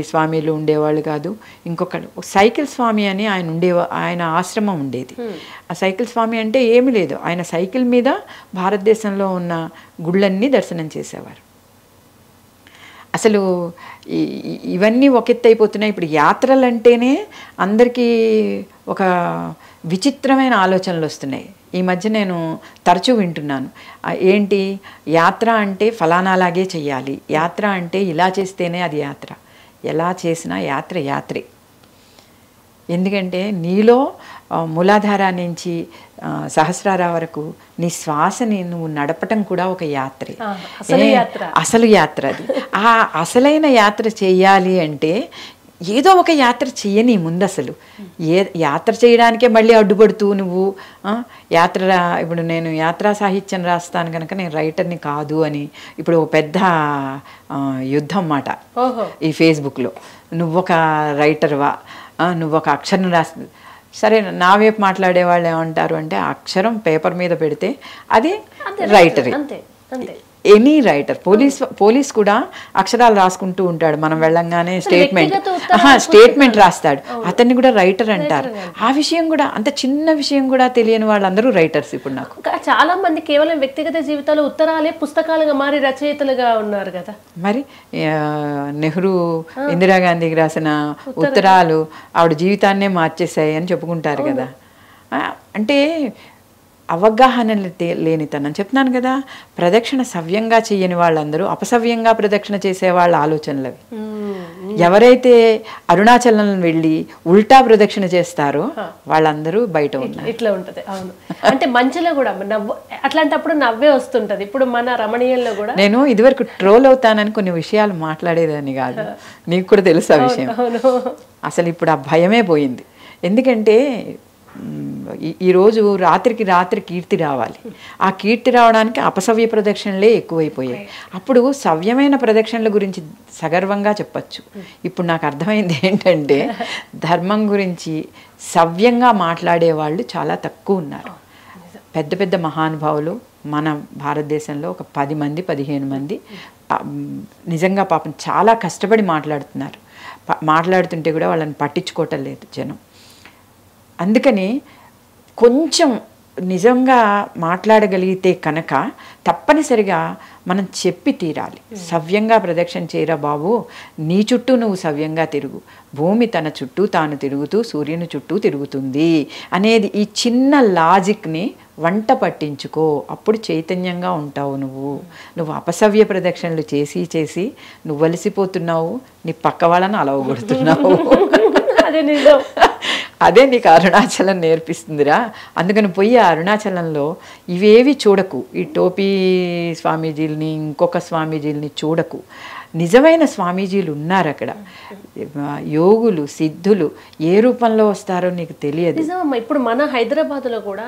స్వామిలు ఉండేవాళ్ళు కాదు, ఇంకొకడు సైకిల్ స్వామి అని ఆయన ఆశ్రమం ఉండేది. ఆ సైకిల్ స్వామి అంటే ఏమీ లేదు, ఆయన సైకిల్ మీద భారతదేశంలో ఉన్న గుళ్ళన్నీ దర్శనం చేసేవారు. అసలు ఇవన్నీ ఒక ఎత్తు అయిపోతున్నాయి. ఇప్పుడు యాత్రలు అంటేనే అందరికీ ఒక విచిత్రమైన ఆలోచనలు వస్తున్నాయి. ఈ మధ్య నేను తరచూ వింటున్నాను, ఏంటి యాత్ర అంటే ఫలానాలాగే చెయ్యాలి, యాత్ర అంటే ఇలా చేస్తేనే అది యాత్ర. ఎలా చేసినా యాత్రే. ఎందుకంటే నీలో మూలాధార నుంచి సహస్రార వరకు నీ శ్వాసని నువ్వు నడపటం కూడా ఒక యాత్రే, అసలు యాత్ర అది. ఆ అసలైన యాత్ర చేయాలి అంటే ఏదో ఒక యాత్ర చెయ్యని ముందు. అసలు యాత్ర చేయడానికే మళ్ళీ అడ్డుపడుతూ నువ్వు ఇప్పుడు నేను యాత్రా సాహిత్యం రాస్తాను కనుక నేను రైటర్ని కాదు అని ఇప్పుడు ఒక పెద్ద యుద్ధం మాట ఈ ఫేస్బుక్లో. నువ్వొక రైటర్వా, నువ్వొక అక్షరం రాస్తుంది. సరే, నా వైపు మాట్లాడే వాళ్ళు ఏమంటారు అంటే అక్షరం పేపర్ మీద పెడితే అది రైటరీ. ఎనీ రైటర్, పోలీస్ కూడా అక్షరాలు రాసుకుంటూ ఉంటాడు. మనం వెళ్ళంగానే స్టేట్మెంట్ రాస్తాడు, అతన్ని కూడా రైటర్ అంటారు. ఆ విషయం కూడా, అంత చిన్న విషయం కూడా తెలియని వాళ్ళందరూ రైటర్స్. ఇప్పుడు నాకు చాలా మంది కేవలం వ్యక్తిగత జీవితాలు ఉత్తరాలే పుస్తకాలుగా మారి రచయితలుగా ఉన్నారు కదా. మరి నెహ్రూ ఇందిరాగాంధీకి రాసిన ఉత్తరాలు ఆవిడ జీవితాన్నే మార్చేశాయి అని చెప్పుకుంటారు కదా. అంటే అవగాహన లేనితనం. చెప్తున్నాను కదా, ప్రదక్షిణ సవ్యంగా చేయని వాళ్ళందరూ అపసవ్యంగా ప్రదక్షిణ చేసే వాళ్ళ ఆలోచనలు అవి. ఎవరైతే అరుణాచలం వెళ్ళి ఉల్టా ప్రదక్షిణ చేస్తారో వాళ్ళందరూ బయట ఉన్నారు. ఇట్లా ఉంటది. అవును, అంటే మంచిలో కూడా నవ్వు, అట్లాంటప్పుడు నవ్వే వస్తుంటది. ఇప్పుడు మన రమణీయంలో కూడా నేను ఇదివరకు ట్రోల్ అవుతానని కొన్ని విషయాలు మాట్లాడేదాన్ని కాదు, నీకు కూడా తెలుసు ఆ విషయం. అసలు ఇప్పుడు ఆ భయమే పోయింది. ఎందుకంటే ఈరోజు రాత్రికి కీర్తి రావాలి. ఆ కీర్తి రావడానికి అపసవ్య ప్రదక్షిణలే ఎక్కువైపోయాయి. అప్పుడు సవ్యమైన ప్రదక్షిణల గురించి సగర్వంగా చెప్పచ్చు. ఇప్పుడు నాకు అర్థమైంది ఏంటంటే ధర్మం గురించి సవ్యంగా మాట్లాడే వాళ్ళు చాలా తక్కువ ఉన్నారు. పెద్ద పెద్ద మహానుభావులు మన భారతదేశంలో ఒక 10 మంది 15 మంది నిజంగా పాపం చాలా కష్టపడి మాట్లాడుతున్నారు. మాట్లాడుతుంటే కూడా వాళ్ళని పట్టించుకోవటం లేదు జనం. అందుకని కొంచెం నిజంగా మాట్లాడగలిగితే కనుక తప్పనిసరిగా మనం చెప్పి తీరాలి. సవ్యంగా ప్రదక్షిణ చేయరా బాబు, నీ చుట్టూ నువ్వు సవ్యంగా తిరుగు, భూమి తన చుట్టూ తాను తిరుగుతూ సూర్యుని చుట్టూ తిరుగుతుంది అనేది ఈ చిన్న లాజిక్ని వంట పట్టించుకో. అప్పుడు చైతన్యంగా ఉంటావు. నువ్వు అపసవ్య ప్రదక్షిణలు చేసి చేసి నువ్వు అలసిపోతున్నావు, నీ పక్క వాళ్ళని అలవగొడుతున్నావు. అదే నిజం. అదే నీకు అరుణాచలం నేర్పిస్తుందిరా. అందుకని పోయి ఆ అరుణాచలంలో ఇవేవి చూడకు, ఈ టోపీ స్వామీజీలని ఇంకొక స్వామీజీలని చూడకు. నిజమైన స్వామీజీలు ఉన్నారు అక్కడ, యోగులు సిద్ధులు. ఏ రూపంలో వస్తారో నీకు తెలియదు. నిజమమ్మా. ఇప్పుడు మన హైదరాబాద్లో కూడా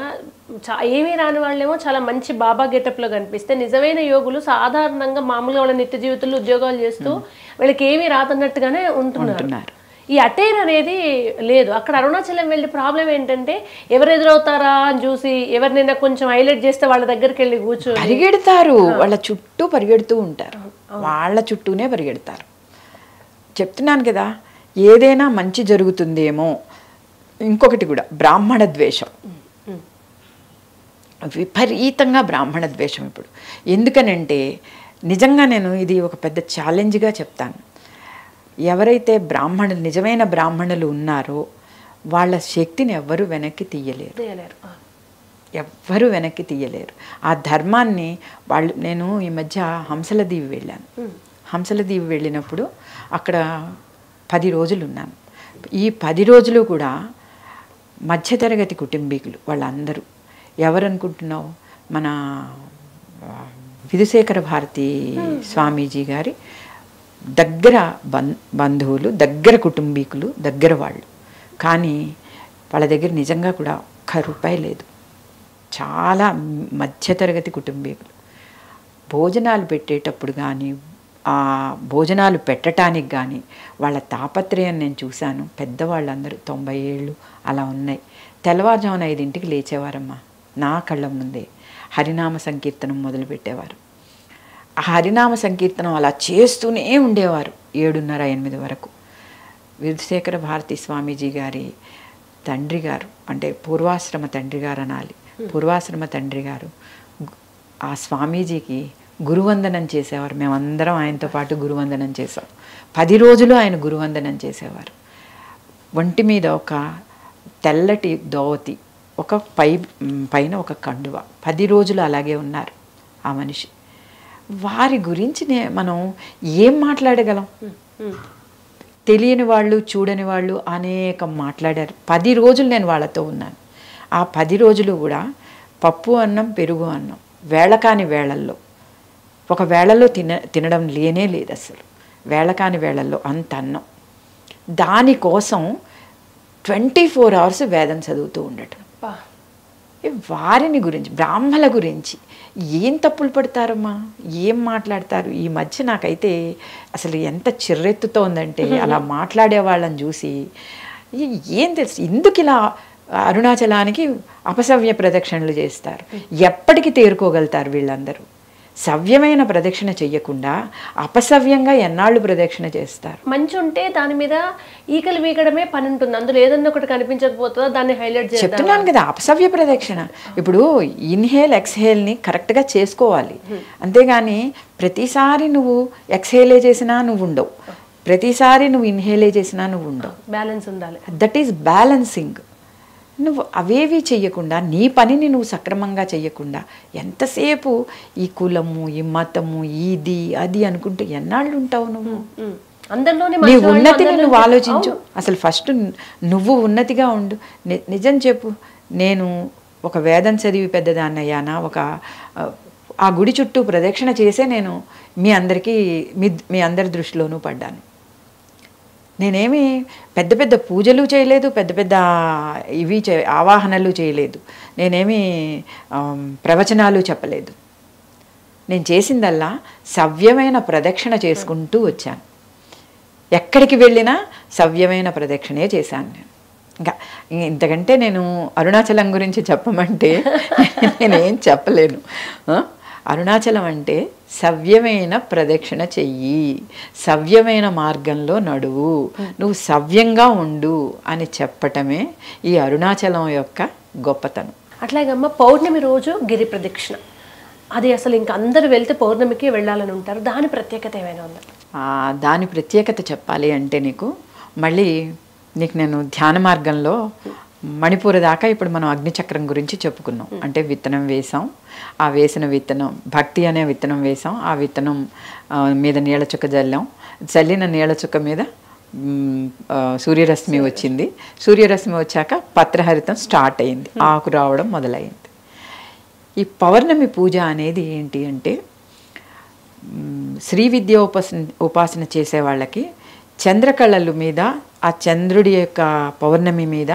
ఏమీ రాని వాళ్ళేమో చాలా మంచి బాబా గెటప్లో కనిపిస్తే, నిజమైన యోగులు సాధారణంగా మామూలుగా వాళ్ళ నిత్య జీవితంలో ఉద్యోగాలు చేస్తూ వీళ్ళకి ఏమీ రాదన్నట్టుగానే ఉంటున్నారు. ఈ అటైర్ అనేది లేదు అక్కడ. అరుణాచలం వెళ్ళి ప్రాబ్లం ఏంటంటే ఎవరు ఎదురవుతారా అని చూసి ఎవరినైనా కొంచెం హైలైట్ చేస్తే వాళ్ళ దగ్గరికి వెళ్ళి కూర్చొని పరిగెడతారు. వాళ్ళ చుట్టూ పరిగెడుతూ ఉంటారు, వాళ్ళ చుట్టూనే పరిగెడతారు. చెప్తున్నాను కదా, ఏదైనా మంచి జరుగుతుందేమో. ఇంకొకటి కూడా బ్రాహ్మణ ద్వేషం, విపరీతంగా బ్రాహ్మణ ద్వేషం ఇప్పుడు. ఎందుకనంటే నిజంగా నేను ఇది ఒక పెద్ద ఛాలెంజ్గా చెప్తాను. ఎవరైతే నిజమైన బ్రాహ్మణులు ఉన్నారో వాళ్ళ శక్తిని ఎవ్వరూ వెనక్కి తీయలేరు. ఎవ్వరూ వెనక్కి తీయలేరు ఆ ధర్మాన్ని వాళ్ళు. నేను ఈ మధ్య హంసల దీవి వెళ్ళాను. హంసల దీవి వెళ్ళినప్పుడు అక్కడ 10 రోజులు ఉన్నాను. ఈ 10 రోజులు కూడా మధ్యతరగతి కుటుంబీకులు వాళ్ళందరూ. ఎవరనుకుంటున్నావు? మన విధుశేఖర భారతి స్వామీజీ గారి దగ్గర బంధువులు, దగ్గర కుటుంబీకులు, దగ్గర వాళ్ళు. కానీ వాళ్ళ దగ్గర నిజంగా కూడా ₹1 లేదు. చాలా మధ్యతరగతి కుటుంబీకులు. భోజనాలు పెట్టేటప్పుడు కానీ ఆ భోజనాలు పెట్టడానికి కానీ వాళ్ళ తాపత్రయం నేను చూశాను. పెద్దవాళ్ళందరూ 90 ఏళ్ళు అలా ఉన్నాయి. తెల్లవారుజామున 5ంటికి లేచేవారమ్మా. నా కళ్ళ ముందే హరినామ సంకీర్తనం మొదలుపెట్టేవారు. ఆ హరినామ సంకీర్తనం అలా చేస్తూనే ఉండేవారు 7:30-8 వరకు. విధుశేఖర భారతి స్వామీజీ గారి తండ్రి గారు, అంటే పూర్వాశ్రమ తండ్రి గారు అనాలి, పూర్వాశ్రమ తండ్రి గారు ఆ స్వామీజీకి గురువందనం చేసేవారు. మేమందరం ఆయనతో పాటు గురువందనం చేసాం. 10 రోజులు ఆయన గురువందనం చేసేవారు. ఒంటి మీద ఒక తెల్లటి దోవతి, ఒక పైన ఒక కండువ. 10 రోజులు అలాగే ఉన్నారు ఆ మనిషి. వారి గురించి మనం ఏం మాట్లాడగలం? తెలియని వాళ్ళు, చూడని వాళ్ళు అనేకం మాట్లాడారు. 10 రోజులు నేను వాళ్ళతో ఉన్నాను. ఆ 10 రోజులు కూడా పప్పు అన్నం, పెరుగు అన్నం, వేళ కాని వేళల్లో. ఒక వేళల్లో తినడం లేనే లేదు అసలు. వేళ కాని వేళల్లో అంత అన్నం. దానికోసం 24 hours వేదం చదువుతూ ఉండటం. వారిని గురించి, బ్రాహ్మణుల గురించి ఏం తప్పులు పడతారమ్మా, ఏం మాట్లాడతారు? ఈ మధ్య నాకైతే అసలు ఎంత చిర్రెత్తుతోందంటే అలా మాట్లాడే వాళ్ళని చూసి ఏం తెలుసు, ఎందుకు ఇలా అరుణాచలానికి అపసవ్య ప్రదక్షిణలు చేస్తారు? ఎప్పటికి తేరుకోగలుగుతారు వీళ్ళందరూ? సవ్యమైన ప్రదక్షిణ చెయ్యకుండా అపసవ్యంగా ఎన్నాళ్ళు ప్రదక్షిణ చేస్తారు? మంచి ఉంటే దాని మీద ఈకలు వీకడమే పని ఉంటుంది. అందులో ఏదన్నా ఒకటి కనిపించకపోతుందో దాన్ని హైలైట్ చేస్తాను. చెప్తున్నాను కదా, అపసవ్య ప్రదక్షిణ. ఇప్పుడు ఇన్హేల్ ఎక్స్హేల్ని కరెక్ట్గా చేసుకోవాలి. అంతేగాని ప్రతిసారి నువ్వు ఎక్స్హేలే చేసినా నువ్వు ఉండవు, ప్రతిసారి నువ్వు ఇన్హేలే చేసినా నువ్వు ఉండవు. బ్యాలెన్స్ ఉండాలి. That is balancing. నువ్వు అవేవి చెయ్యకుండా, నీ పనిని నువ్వు సక్రమంగా చెయ్యకుండా ఎంతసేపు ఈ కులము, ఈ మతము, ఇది అది అనుకుంటూ ఎన్నాళ్ళు ఉంటావు నువ్వు? నీ ఉన్నతిని నువ్వు ఆలోచించు. అసలు ఫస్ట్ నువ్వు ఉన్నతిగా ఉండు. నిజం చెప్పు, నేను ఒక వేదం చదివి పెద్దదాన్నయ్యానా? ఆ గుడి చుట్టూ ప్రదక్షిణ చేసే నేను మీ అందరి దృష్టిలోనూ పడ్డాను. నేనేమి పెద్ద పెద్ద పూజలు చేయలేదు, పెద్ద పెద్ద ఆవాహనలు చేయలేదు, నేనేమి ప్రవచనాలు చెప్పలేదు. నేను చేసిందల్లా సవ్యమైన ప్రదక్షిణ చేసుకుంటూ వచ్చాను. ఎక్కడికి వెళ్ళినా సవ్యమైన ప్రదక్షిణే చేశాను నేను. ఇంకా ఇంతకంటే నేను అరుణాచలం గురించి చెప్పమంటే నేనేం చెప్పలేను. అరుణాచలం అంటే సవ్యమైన ప్రదక్షిణ చెయ్యి, సవ్యమైన మార్గంలో నడువు, నువ్వు సవ్యంగా ఉండు అని చెప్పటమే ఈ అరుణాచలం యొక్క గొప్పతనం. అట్లాగే అమ్మ పౌర్ణమి రోజు గిరి ప్రదక్షిణ, అది అసలు ఇంకా అందరూ వెళ్తే పౌర్ణమికి వెళ్ళాలని ఉంటారు, దాని ప్రత్యేకత ఏమైనా ఉందా? దాని ప్రత్యేకత చెప్పాలి అంటే మళ్ళీ నేను ధ్యాన మార్గంలో మణిపూర్ దాకా ఇప్పుడు మనం అగ్నిచక్రం గురించి చెప్పుకున్నాం. అంటే విత్తనం వేసాం, ఆ వేసిన విత్తనం భక్తి అనే విత్తనం వేసాం, ఆ విత్తనం మీద నీళ్ళ చుక్క జల్లాం, చల్లిన నీళ్ళ చుక్క మీద సూర్యరశ్మి వచ్చింది, సూర్యరశ్మి వచ్చాక పత్రహరితం స్టార్ట్ అయింది, ఆకు రావడం మొదలైంది. ఈ పౌర్ణమి పూజ అనేది ఏంటి అంటే శ్రీ విద్య ఉపాసన చేసే వాళ్ళకి చంద్రకళల మీద, ఆ చంద్రుడి యొక్క పౌర్ణమి మీద,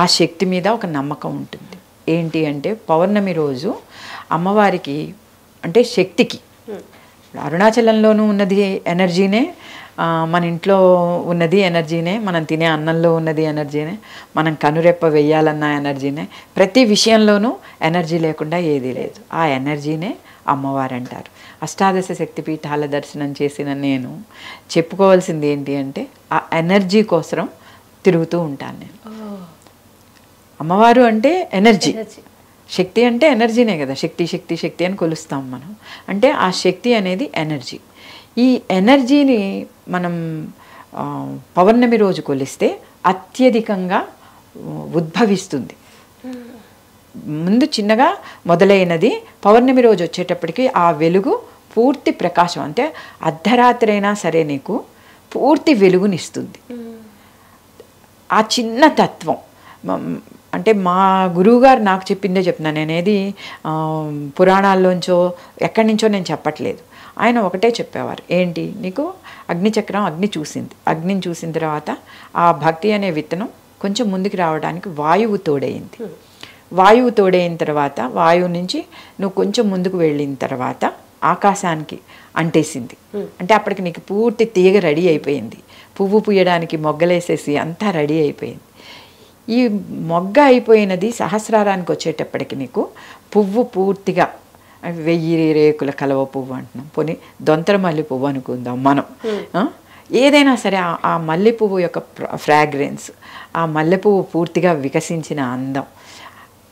ఆ శక్తి మీద ఒక నమ్మకం ఉంటుంది. ఏంటి అంటే పౌర్ణమి రోజు అమ్మవారికి అంటే శక్తికి, అరుణాచలంలోనూ ఉన్నది ఎనర్జీనే, మన ఇంట్లో ఉన్నది ఎనర్జీనే, మనం తినే అన్నంలో ఉన్నది ఎనర్జీనే, మనం కనురెప్ప వెయ్యాలన్న ఎనర్జీనే, ప్రతి విషయంలోనూ ఎనర్జీ లేకుండా ఏదీ లేదు. ఆ ఎనర్జీనే అమ్మవారు అంటారు. అష్టాదశ శక్తిపీఠాల దర్శనం చేసిన నేను చెప్పుకోవాల్సింది ఏంటి అంటే ఆ ఎనర్జీ కోసం తిరుగుతూ ఉంటాను నేను. అమ్మవారు అంటే ఎనర్జీ, శక్తి అంటే ఎనర్జీనే కదా, శక్తి శక్తి శక్తి అని కొలుస్తాం మనం. అంటే ఆ శక్తి అనేది ఎనర్జీ. ఈ ఎనర్జీని మనం పౌర్ణమి రోజు కొలిస్తే అత్యధికంగా ఉద్భవిస్తుంది. ముందు చిన్నగా మొదలైనది పౌర్ణమి రోజు వచ్చేటప్పటికి ఆ వెలుగు పూర్తి ప్రకాశం, అంటే అర్ధరాత్రి అయినా సరే నీకు పూర్తి వెలుగునిస్తుంది. ఆ చిన్న తత్వం అంటే మా గురువుగారు నాకు చెప్పిందే చెప్తున్నాను, నేనేది పురాణాల్లోంచో ఎక్కడి నుంచో నేను చెప్పట్లేదు. ఆయన ఒకటే చెప్పేవారు, ఏంటి నీకు అగ్నిచక్రం అగ్నిని చూసిన తర్వాత ఆ భక్తి అనే విత్తనం కొంచెం ముందుకు రావడానికి వాయువు తోడైంది. వాయువు తోడైన తర్వాత వాయువు నుంచి నువ్వు కొంచెం ముందుకు వెళ్ళిన తర్వాత ఆకాశానికి అంటేసింది. అంటే అప్పటికి నీకు పూర్తి తీగ రెడీ అయిపోయింది, పువ్వు పూయడానికి మొగ్గలేసేసి అంతా రెడీ అయిపోయింది. ఈ మొగ్గ అయిపోయినది సహస్రారానికి వచ్చేటప్పటికి నీకు పువ్వు పూర్తిగా 1000 రేకుల కలవ పువ్వు అంటున్నాం, పోనీ దొంతర మల్లె పువ్వు అనుకుందాం మనం. ఏదైనా సరే ఆ మల్లె పువ్వు యొక్క ఫ్రాగ్రెన్స్, ఆ మల్లె పువ్వు పూర్తిగా వికసించిన అందం.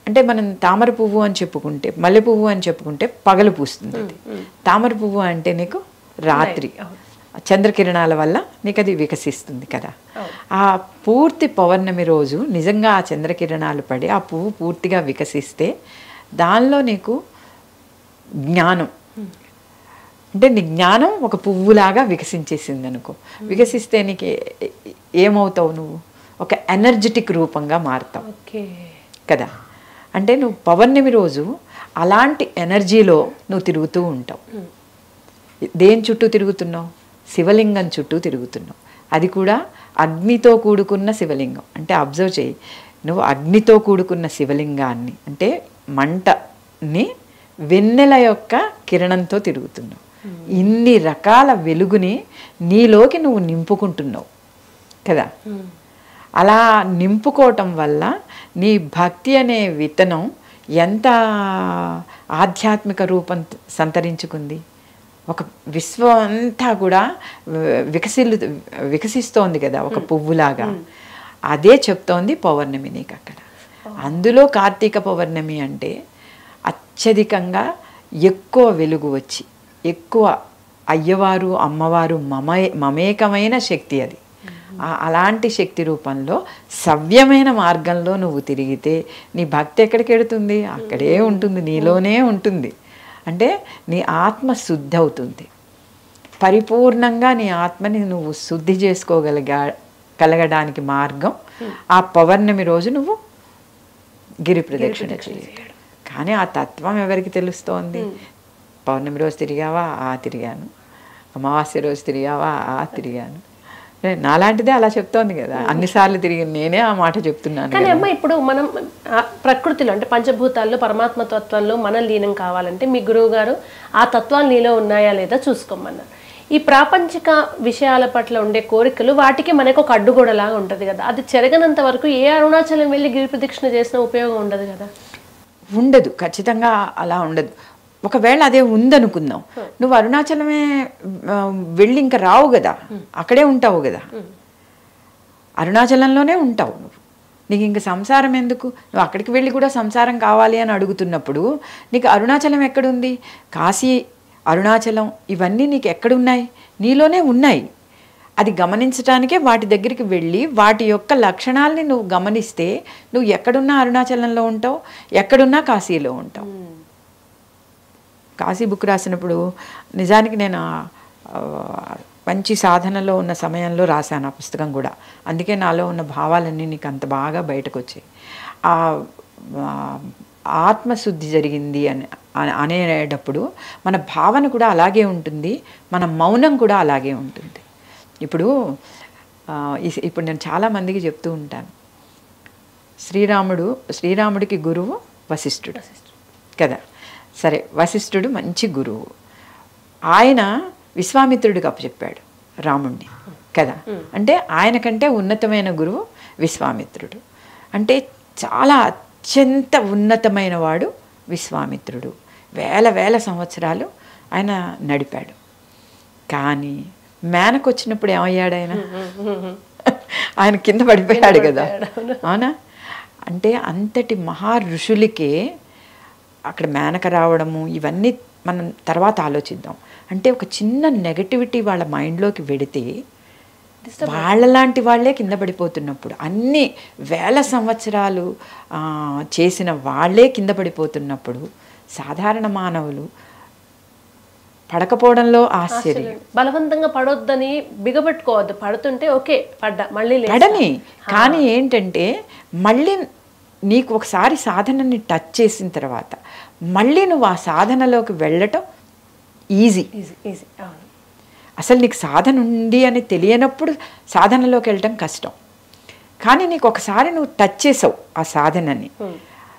అంటే మనం తామర పువ్వు అని చెప్పుకుంటే, మల్లె పువ్వు అని చెప్పుకుంటే పగలు పూస్తుంది, తామర పువ్వు అంటే నీకు రాత్రి చంద్రకిరణాల వల్ల నీకు అది వికసిస్తుంది కదా. ఆ పూర్తి పౌర్ణమి రోజు నిజంగా ఆ చంద్రకిరణాలు పడి ఆ పువ్వు పూర్తిగా వికసిస్తే దానిలో నీకు జ్ఞానం, అంటే నీ జ్ఞానం ఒక పువ్వులాగా వికసించేసింది అనుకో. వికసిస్తే నీకు ఏమవుతావు, నువ్వు ఒక ఎనర్జెటిక్ రూపంగా మారుతావు కదా. అంటే నువ్వు పౌర్ణమి రోజు అలాంటి ఎనర్జీలో నువ్వు తిరుగుతూ ఉంటావు. దేని చుట్టూ తిరుగుతున్నావు? శివలింగం చుట్టూ తిరుగుతున్నావు. అది కూడా అగ్నితో కూడుకున్న శివలింగం. అంటే అబ్జర్వ్ చేయి, నువ్వు అగ్నితో కూడుకున్న శివలింగాన్ని, అంటే మంటని వెన్నెల యొక్క కిరణంతో తిరుగుతున్నావు. ఇన్ని రకాల వెలుగుని నీలోకి నువ్వు నింపుకుంటున్నావు కదా. అలా నింపుకోవటం వల్ల నీ భక్తి అనే విత్తనం ఎంత ఆధ్యాత్మిక రూపం సంతరించుకుంది. ఒక విశ్వం అంతా కూడా వికసిస్తోంది కదా ఒక పువ్వులాగా. అదే చెప్తోంది పౌర్ణమి నీకు అక్కడ. అందులో కార్తీక పౌర్ణమి అంటే అత్యధికంగా ఎక్కువ వెలుగు వచ్చి, ఎక్కువ అయ్యవారు అమ్మవారు మమేకమైన శక్తి అది. అలాంటి శక్తి రూపంలో సవ్యమైన మార్గంలో నువ్వు తిరిగితే నీ భక్తి ఎక్కడికి వెడుతుంది? అక్కడే ఉంటుంది, నీలోనే ఉంటుంది. అంటే నీ ఆత్మ శుద్ధి అవుతుంది. పరిపూర్ణంగా నీ ఆత్మని నువ్వు శుద్ధి కలగడానికి మార్గం ఆ పౌర్ణమి రోజు నువ్వు గిరి ప్రదక్షిణ చేయడం. కానీ ఆ తత్వం ఎవరికి తెలుస్తోంది? పౌర్ణమి రోజు తిరిగావా? తిరిగాను. అమావాస్య రోజు తిరిగావా? తిరిగాను. నాలాంటిదే అలా చెప్తోంది కదా, అన్నిసార్లు తిరిగి నేనే ఆ మాట చెప్తున్నాను. కానీ అమ్మ, ఇప్పుడు మనం ప్రకృతిలో అంటే పంచభూతాల్లో పరమాత్మ తత్వంలో మనం లీనం కావాలంటే మీ గురువు గారు ఆ తత్వాలు నీలో ఉన్నాయా లేదా చూసుకోమన్నారు. ఈ ప్రాపంచిక విషయాల పట్ల ఉండే కోరికలు వాటికి మనకు ఒక అడ్డుగోడలాగా ఉంటుంది కదా, అది చెరగనంత వరకు ఏ అరుణాచలం వెళ్ళి గిరి ప్రదక్షిణ చేసిన ఉపయోగం ఉండదు కదా. ఉండదు, ఖచ్చితంగా అలా ఉండదు. ఒకవేళ అదే ఉందనుకుందాం, నువ్వు అరుణాచలమే వెళ్ళి ఇంకా రావు కదా, అక్కడే ఉంటావు కదా, అరుణాచలంలోనే ఉంటావు నువ్వు. నీకు ఇంక సంసారం ఎందుకు? నువ్వు అక్కడికి వెళ్ళి కూడా సంసారం కావాలి అని అడుగుతున్నప్పుడు నీకు అరుణాచలం ఎక్కడుంది? కాశీ, అరుణాచలం ఇవన్నీ నీకు ఎక్కడున్నాయి? నీలోనే ఉన్నాయి. అది గమనించడానికే వాటి దగ్గరికి వెళ్ళి వాటి యొక్క లక్షణాలని నువ్వు గమనిస్తే నువ్వు ఎక్కడున్నా అరుణాచలంలో ఉంటావు, ఎక్కడున్నా కాశీలో ఉంటావు. కాశీ బుక్ రాసినప్పుడు నిజానికి నేను మంచి సాధనలో ఉన్న సమయంలో రాశాను ఆ పుస్తకం కూడా. అందుకే నాలో ఉన్న భావాలన్నీ నీకు అంత బాగా బయటకు వచ్చాయి. ఆత్మశుద్ధి జరిగింది అనేటప్పుడు మన భావన కూడా అలాగే ఉంటుంది, మన మౌనం కూడా అలాగే ఉంటుంది. ఇప్పుడు నేను చాలామందికి చెప్తూ ఉంటాను, శ్రీరాముడికి గురువు వశిష్ఠుడు కదా. సరే, వశిష్ఠుడు మంచి గురువు. ఆయన విశ్వామిత్రుడికి అప్పచెప్పాడు రాముణ్ణి కదా. అంటే ఆయన కంటే ఉన్నతమైన గురువు విశ్వామిత్రుడు. అంటే చాలా అత్యంత ఉన్నతమైన వాడు విశ్వామిత్రుడు. వేల సంవత్సరాలు ఆయన నడిపాడు. కానీ మేనకు వచ్చినప్పుడు ఏమయ్యాడు ఆయన? ఆయన కింద పడిపోయాడు కదా, అవునా? అంటే అంతటి మహా ఋషులకే అక్కడ మేనక రావడము ఇవన్నీ మనం తర్వాత ఆలోచిద్దాం. అంటే ఒక చిన్న నెగటివిటీ వాళ్ళ మైండ్లోకి వెడితే వాళ్ళలాంటి వాళ్ళే కింద పడిపోతున్నప్పుడు, అన్ని వేల సంవత్సరాలు చేసిన వాళ్ళే కింద పడిపోతున్నప్పుడు సాధారణ మానవులు పడకపోవడంలో ఆశ్చర్యం. బలవంతంగా పడొద్దని బిగబెట్టుకోవద్దు. పడుతుంటే ఓకే పడ్డా, మళ్ళీ పడని. కానీ ఏంటంటే మళ్ళీ నీకు ఒకసారి సాధనని టచ్ చేసిన తర్వాత మళ్ళీ నువ్వు ఆ సాధనలోకి వెళ్ళటం ఈజీ. అసలు నీకు సాధన ఉంది అని తెలియనప్పుడు సాధనలోకి వెళ్ళటం కష్టం. కానీ నీకు ఒకసారి నువ్వు టచ్ చేసావు ఆ సాధనని.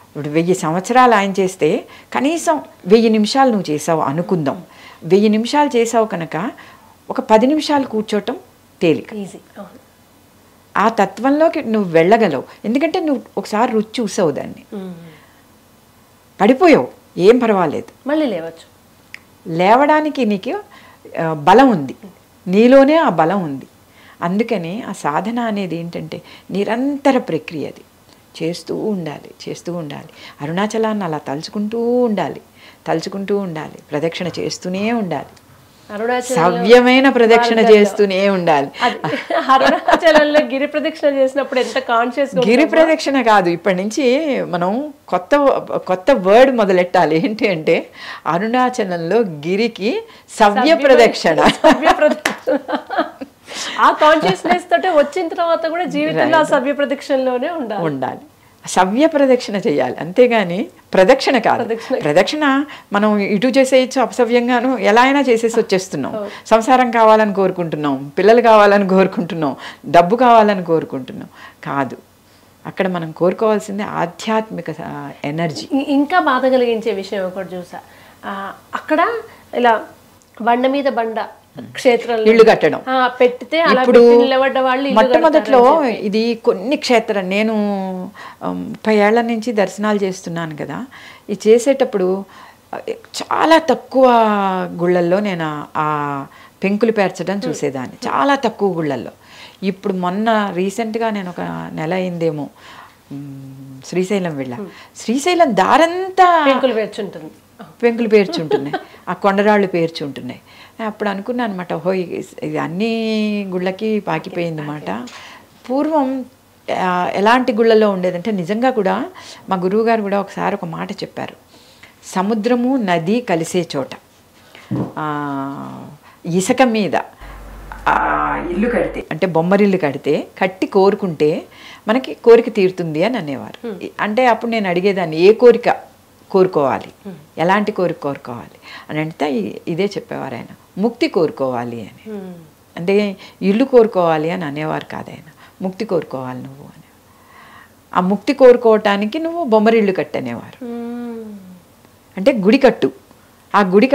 ఇప్పుడు 1000 సంవత్సరాలు ఆయన చేస్తే కనీసం 1000 నిమిషాలు నువ్వు చేసావు అనుకుందాం. 1000 నిమిషాలు చేసావు కనుక ఒక 10 నిమిషాలు కూర్చోవటం తేలిక. ఆ తత్వంలోకి నువ్వు వెళ్ళగలవు. ఎందుకంటే నువ్వు ఒకసారి రుచి చూసావు దాన్ని, పడిపోయావు, ఏం పర్వాలేదు, మళ్ళీ లేవచ్చు. లేవడానికి నీకు బలం ఉంది, నీలోనే ఆ బలం ఉంది. అందుకని ఆ సాధన అనేది ఏంటంటే నిరంతర ప్రక్రియ. అది చేస్తూ ఉండాలి. అరుణాచలాన్ని అలా తలుచుకుంటూ ఉండాలి, ప్రదక్షిణ చేస్తూనే ఉండాలి, సవ్యమైన ప్రదక్షిణ చేస్తూనే ఉండాలి. అరుణాచలంలో గిరి ప్రదక్షిణ చేసినప్పుడు ఎంత కాన్షియస్. గిరి ప్రదక్షిణ కాదు, ఇప్పటి నుంచి మనం కొత్త వర్డ్ మొదలెట్టాలి. ఏంటి అంటే అరుణాచలంలో గిరికి సవ్య ప్రదక్షిణ. ఆ కాన్షియస్నెస్ తోటే వచ్చిన తర్వాత కూడా జీవితంలో ఆ సవ్య ప్రదక్షిణలోనే ఉండాలి. సవ్య ప్రదక్షిణ చేయాలి, అంతేగాని ప్రదక్షిణ కాదు. ప్రదక్షిణ మనం ఇటు చేసేయచ్చు, అపసవ్యంగాను ఎలా అయినా చేసేసి వచ్చేస్తున్నాం. సంసారం కావాలని కోరుకుంటున్నాం, పిల్లలు కావాలని కోరుకుంటున్నాం, డబ్బు కావాలని కోరుకుంటున్నాం. కాదు, అక్కడ మనం కోరుకోవాల్సింది ఆధ్యాత్మిక ఎనర్జీ. ఇంకా బాధ కలిగించే విషయం ఒకటి చూసా, అక్కడ ఇలా బండ మీద బండ క్షేత్రంలో ఇల్లు కట్టడం పెట్టితే ఇప్పుడు మొట్టమొదట్లో ఇది కొన్ని క్షేత్రం నేను 30 ఏళ్ల నుంచి దర్శనాలు చేస్తున్నాను కదా. ఇది చేసేటప్పుడు చాలా తక్కువ గుళ్ళల్లో నేను ఆ పెంకులు పేర్చడం చూసేదాన్ని, చాలా తక్కువ గుళ్ళల్లో. ఇప్పుడు మొన్న రీసెంట్గా నేను ఒక నెల అయిందేమో శ్రీశైలం వెళ్ళా. శ్రీశైలం దారంతా పెంకులు పేర్చుంటున్నాయి, ఆ కొండరాళ్ళు పేర్చుంటున్నాయి. అప్పుడు అనుకున్నాను అనమాట, ఓహో ఇది అన్ని గుళ్ళకి పాకిపోయింది అన్నమాట. పూర్వం ఎలాంటి గుళ్ళల్లో ఉండేదంటే నిజంగా కూడా మా గురువుగారు కూడా ఒకసారి ఒక మాట చెప్పారు, సముద్రము నది కలిసే చోట ఇసుక మీద ఇల్లు కడితే, అంటే బొమ్మరిల్లు కట్టి కోరుకుంటే మనకి కోరిక తీరుతుంది అని అనేవారు. అంటే అప్పుడు నేను అడిగేదాన్ని, ఏ కోరిక కోరుకోవాలి, ఎలాంటి కోరిక కోరుకోవాలి అని అంటే ఇదే చెప్పేవారు ఆయన, ముక్తి కోరుకోవాలి అని. అంటే ఇల్లు కోరుకోవాలి అని అనేవారు కాదు ఆయన, ముక్తి కోరుకోవాలి నువ్వు అని. ఆ ముక్తి కోరుకోవటానికి నువ్వు బొమ్మరిల్లు కట్టనేవారు. అంటే గుడి కట్టు, ఆ గుడి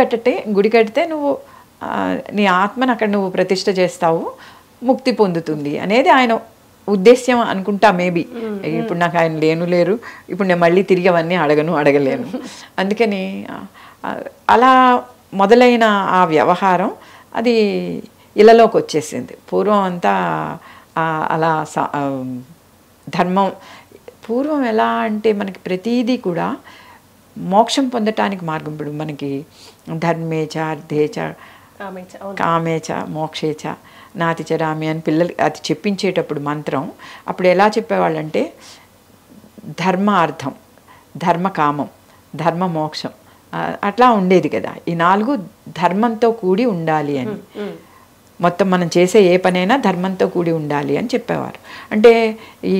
కడితే నువ్వు నీ ఆత్మను అక్కడ నువ్వు ప్రతిష్ఠ చేస్తావు, ముక్తి పొందుతుంది అనేది ఆయన ఉద్దేశ్యం అనుకుంటా. మేబీ ఇప్పుడు నాకు ఆయన లేరు, ఇప్పుడు నేను మళ్ళీ తిరిగి అవన్నీ అడగలేను. అందుకని అలా మొదలైన ఆ వ్యవహారం అది ఇళ్ళలోకి వచ్చేసింది. పూర్వం అంతా అలా ధర్మం పూర్వం ఎలా అంటే మనకి ప్రతీదీ కూడా మోక్షం పొందటానికి మార్గం. ఇప్పుడు మనకి ధర్మేచ అర్థేచ కామేచ మోక్షేచ నాతి చరామి అని పిల్లలు అది చెప్పించేటప్పుడు మంత్రం అప్పుడు ఎలా చెప్పేవాళ్ళంటే ధర్మ అర్థం, ధర్మ కామం, ధర్మ మోక్షం అట్లా ఉండేది కదా. ఈ 4 ధర్మంతో కూడి ఉండాలి అని, మొత్తం మనం చేసే ఏ పనైనా ధర్మంతో కూడి ఉండాలి అని చెప్పేవారు. అంటే ఈ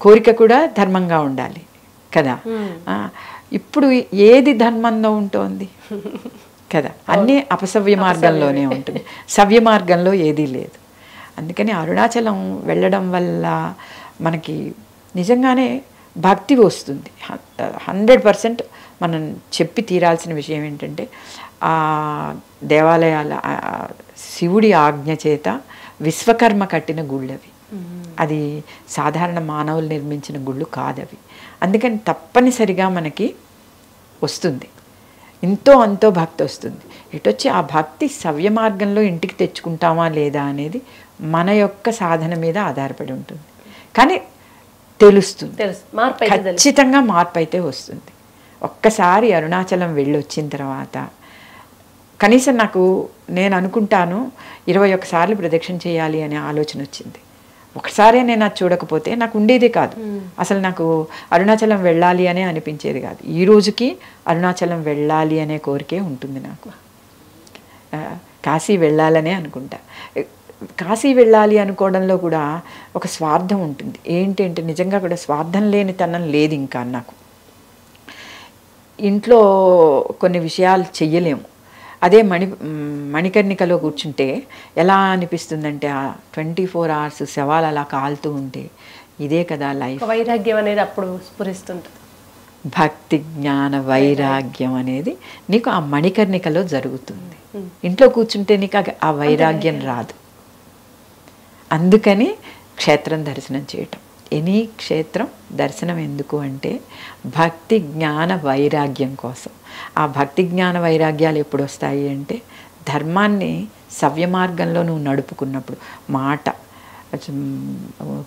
కోరిక కూడా ధర్మంగా ఉండాలి కదా. ఇప్పుడు ఏది ధర్మంలో ఉంటుంది కదా, అన్నీ అపసవ్య మార్గంలోనే ఉంటుంది, సవ్య మార్గంలో ఏదీ లేదు. అందుకని అరుణాచలం వెళ్ళడం వల్ల మనకి నిజంగానే భక్తి వస్తుంది. 100% మనం చెప్పి తీరాల్సిన విషయం ఏంటంటే ఆ దేవాలయాల శివుడి ఆజ్ఞ చేత విశ్వకర్మ కట్టిన గుళ్ళవి, అది సాధారణ మానవులు నిర్మించిన గుళ్ళు కాదవి. అందుకని తప్పనిసరిగా మనకి వస్తుంది, ఎంతో అంతో భక్తి వస్తుంది. ఇటొచ్చి ఆ భక్తి సవ్య మార్గంలో ఇంటికి తెచ్చుకుంటామా లేదా అనేది మన యొక్క సాధన మీద ఆధారపడి ఉంటుంది. కానీ తెలుస్తుంది, ఖచ్చితంగా మార్పు అయితే వస్తుంది. ఒక్కసారి అరుణాచలం వెళ్ళి వచ్చిన తర్వాత కనీసం నేను అనుకుంటాను 21 సార్లు ప్రదక్షిణ చేయాలి అనే ఆలోచన వచ్చింది. ఒకసారే నేను అది చూడకపోతే నాకు ఉండేదే కాదు, అసలు నాకు అరుణాచలం వెళ్ళాలి అనే అనిపించేది కాదు. ఈ రోజుకి అరుణాచలం వెళ్ళాలి అనే కోరికే ఉంటుంది నాకు. కాశీ వెళ్ళాలనే అనుకుంటా. కాశీ వెళ్ళాలి అనుకోవడంలో కూడా ఒక స్వార్థం ఉంటుంది. ఏంటంటే నిజంగా కూడా స్వార్థం లేని తనం లేదు ఇంకా నాకు. ఇంట్లో కొన్ని విషయాలు చెయ్యలేము. అదే మణికర్ణికలో కూర్చుంటే ఎలా అనిపిస్తుందంటే ఆ 24 hours శవాలు అలా కాలుతూ ఉంటే ఇదే కదా లైఫ్. వైరాగ్యం అనేది అప్పుడు స్ఫురిస్తుంటుంది. భక్తి జ్ఞాన వైరాగ్యం అనేది నీకు ఆ మణికర్ణికలో జరుగుతుంది. ఇంట్లో కూర్చుంటే నీకు ఆ వైరాగ్యం రాదు. అందుకని క్షేత్రం దర్శనం చేయటం, ఎనీ క్షేత్రం దర్శనం ఎందుకు అంటే భక్తి జ్ఞాన వైరాగ్యం కోసం. ఆ భక్తి జ్ఞాన వైరాగ్యాలు ఎప్పుడు వస్తాయి అంటే ధర్మాన్ని సవ్య మార్గంలో నువ్వు నడుపుకున్నప్పుడు. మాట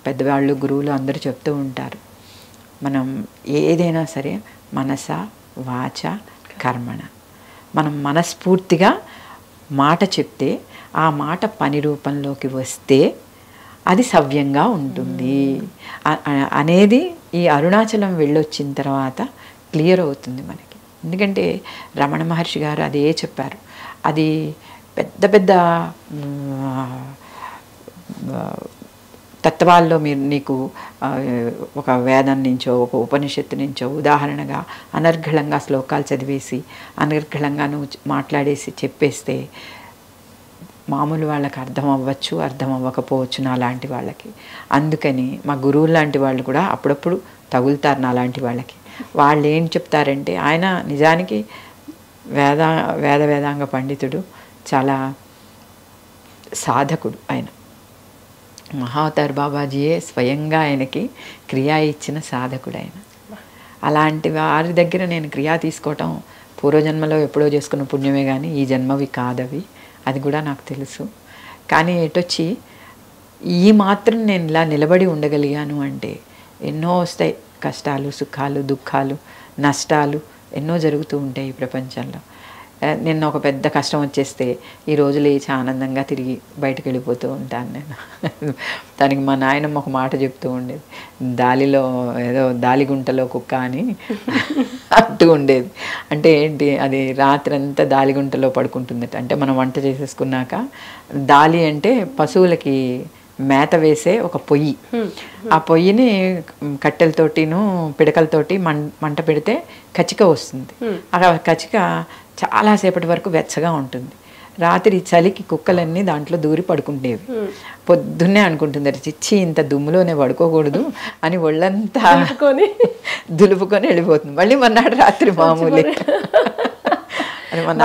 పెద్దవాళ్ళు గురువులు అందరూ చెప్తూ ఉంటారు, మనం ఏదైనా సరే మనస వాచ కర్మణ, మనం మనస్ఫూర్తిగా మాట చెప్తే ఆ మాట పని రూపంలోకి వస్తే అది సవ్యంగా ఉంటుంది అనేది ఈ అరుణాచలం వెళ్ళొచ్చిన తర్వాత క్లియర్ అవుతుంది మనకి. ఎందుకంటే రమణ మహర్షి గారు అదే చెప్పారు. అది పెద్ద పెద్ద తత్వాల్లో నీకు ఒక వేదం నుంచో ఒక ఉపనిషత్తు నుంచో ఉదాహరణగా అనర్ఘళంగా శ్లోకాలు చదివేసి అనర్ఘళంగా నువ్వు మాట్లాడేసి చెప్పేస్తే మామూలు వాళ్ళకి అర్థం అవ్వచ్చు, అర్థం అవ్వకపోవచ్చు నా లాంటి వాళ్ళకి. అందుకని మా గురువులు లాంటి వాళ్ళు కూడా అప్పుడప్పుడు తగులుతారు నా లాంటి వాళ్ళకి. వాళ్ళు ఏం చెప్తారంటే, ఆయన నిజానికి వేదాంగ పండితుడు, చాలా సాధకుడు. ఆయన మహావతార్ బాబాజీయే స్వయంగా ఆయనకి క్రియా ఇచ్చిన సాధకుడు ఆయన. అలాంటి వారి దగ్గర నేను క్రియా తీసుకోవటం పూర్వజన్మలో ఎప్పుడో చేసుకున్న పుణ్యమే కానీ ఈ జన్మవి కాదవి, అది కూడా నాకు తెలుసు. కానీ ఎటొచ్చి ఈ మాత్రం నేను ఇలా నిలబడి ఉండగలిగాను అంటే ఎన్నో వస్తాయి, కష్టాలు, సుఖాలు, దుఃఖాలు, నష్టాలు ఎన్నో జరుగుతూ ఉంటాయి ఈ ప్రపంచంలో. నిన్న ఒక పెద్ద కష్టం వచ్చేస్తే ఈ రోజు లేచి ఆనందంగా తిరిగి బయటకు వెళ్ళిపోతూ ఉంటాను నేను. దానికి మా నాయనమ్మ ఒక మాట చెప్తూ ఉండేది, దాలిలో ఏదో దాలిగుంటలో కుక్క అని అంటూ ఉండేది. అంటే ఏంటి, అది రాత్రంతా దాలిగుంటలో పడుకుంటుందట. అంటే మనం వంట చేసేసుకున్నాక దాలి అంటే పశువులకి మేత వేసే ఒక పొయ్యి. ఆ పొయ్యిని కట్టెలతోటిను పిడకలతోటి మంట పెడితే కచిక వస్తుంది. ఆ కచిక చాలాసేపటి వరకు వెచ్చగా ఉంటుంది. రాత్రి చలికి కుక్కలన్నీ దాంట్లో దూరి పడుకుంటేవి. పొద్దున్నే అనుకుంటుంది, చిచ్చి ఇంత దుమ్ములోనే పడుకోకూడదు అని ఒళ్ళంతా దులుపుకొని వెళ్ళిపోతుంది. మళ్ళీ మన్నాడు రాత్రి మామూలు.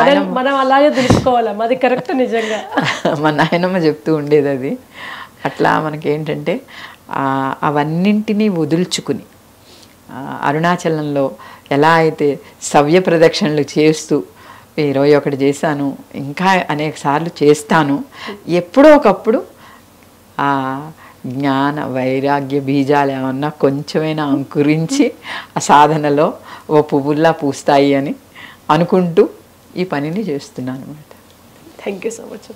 అది మనం అలాగే దులుపుకోవాలి, అది కరెక్ట్. నిజంగా మా నాయనమ్మ చెప్తూ ఉండేది అది. అట్లా మనకేంటంటే అవన్నింటినీ వదుల్చుకుని అరుణాచలంలో ఎలా అయితే సవ్య ప్రదక్షిణలు చేస్తూ 21 చేశాను, ఇంకా అనేక సార్లు చేస్తాను. ఎప్పుడో ఒకప్పుడు జ్ఞాన వైరాగ్య బీజాలు ఏమన్నా కొంచెమైనా అంకురించి ఆ సాధనలో ఓ పువ్వుల్లా పూస్తాయి అని అనుకుంటూ ఈ పనిని చేస్తున్నాను అన్నమాట. Thank you so much.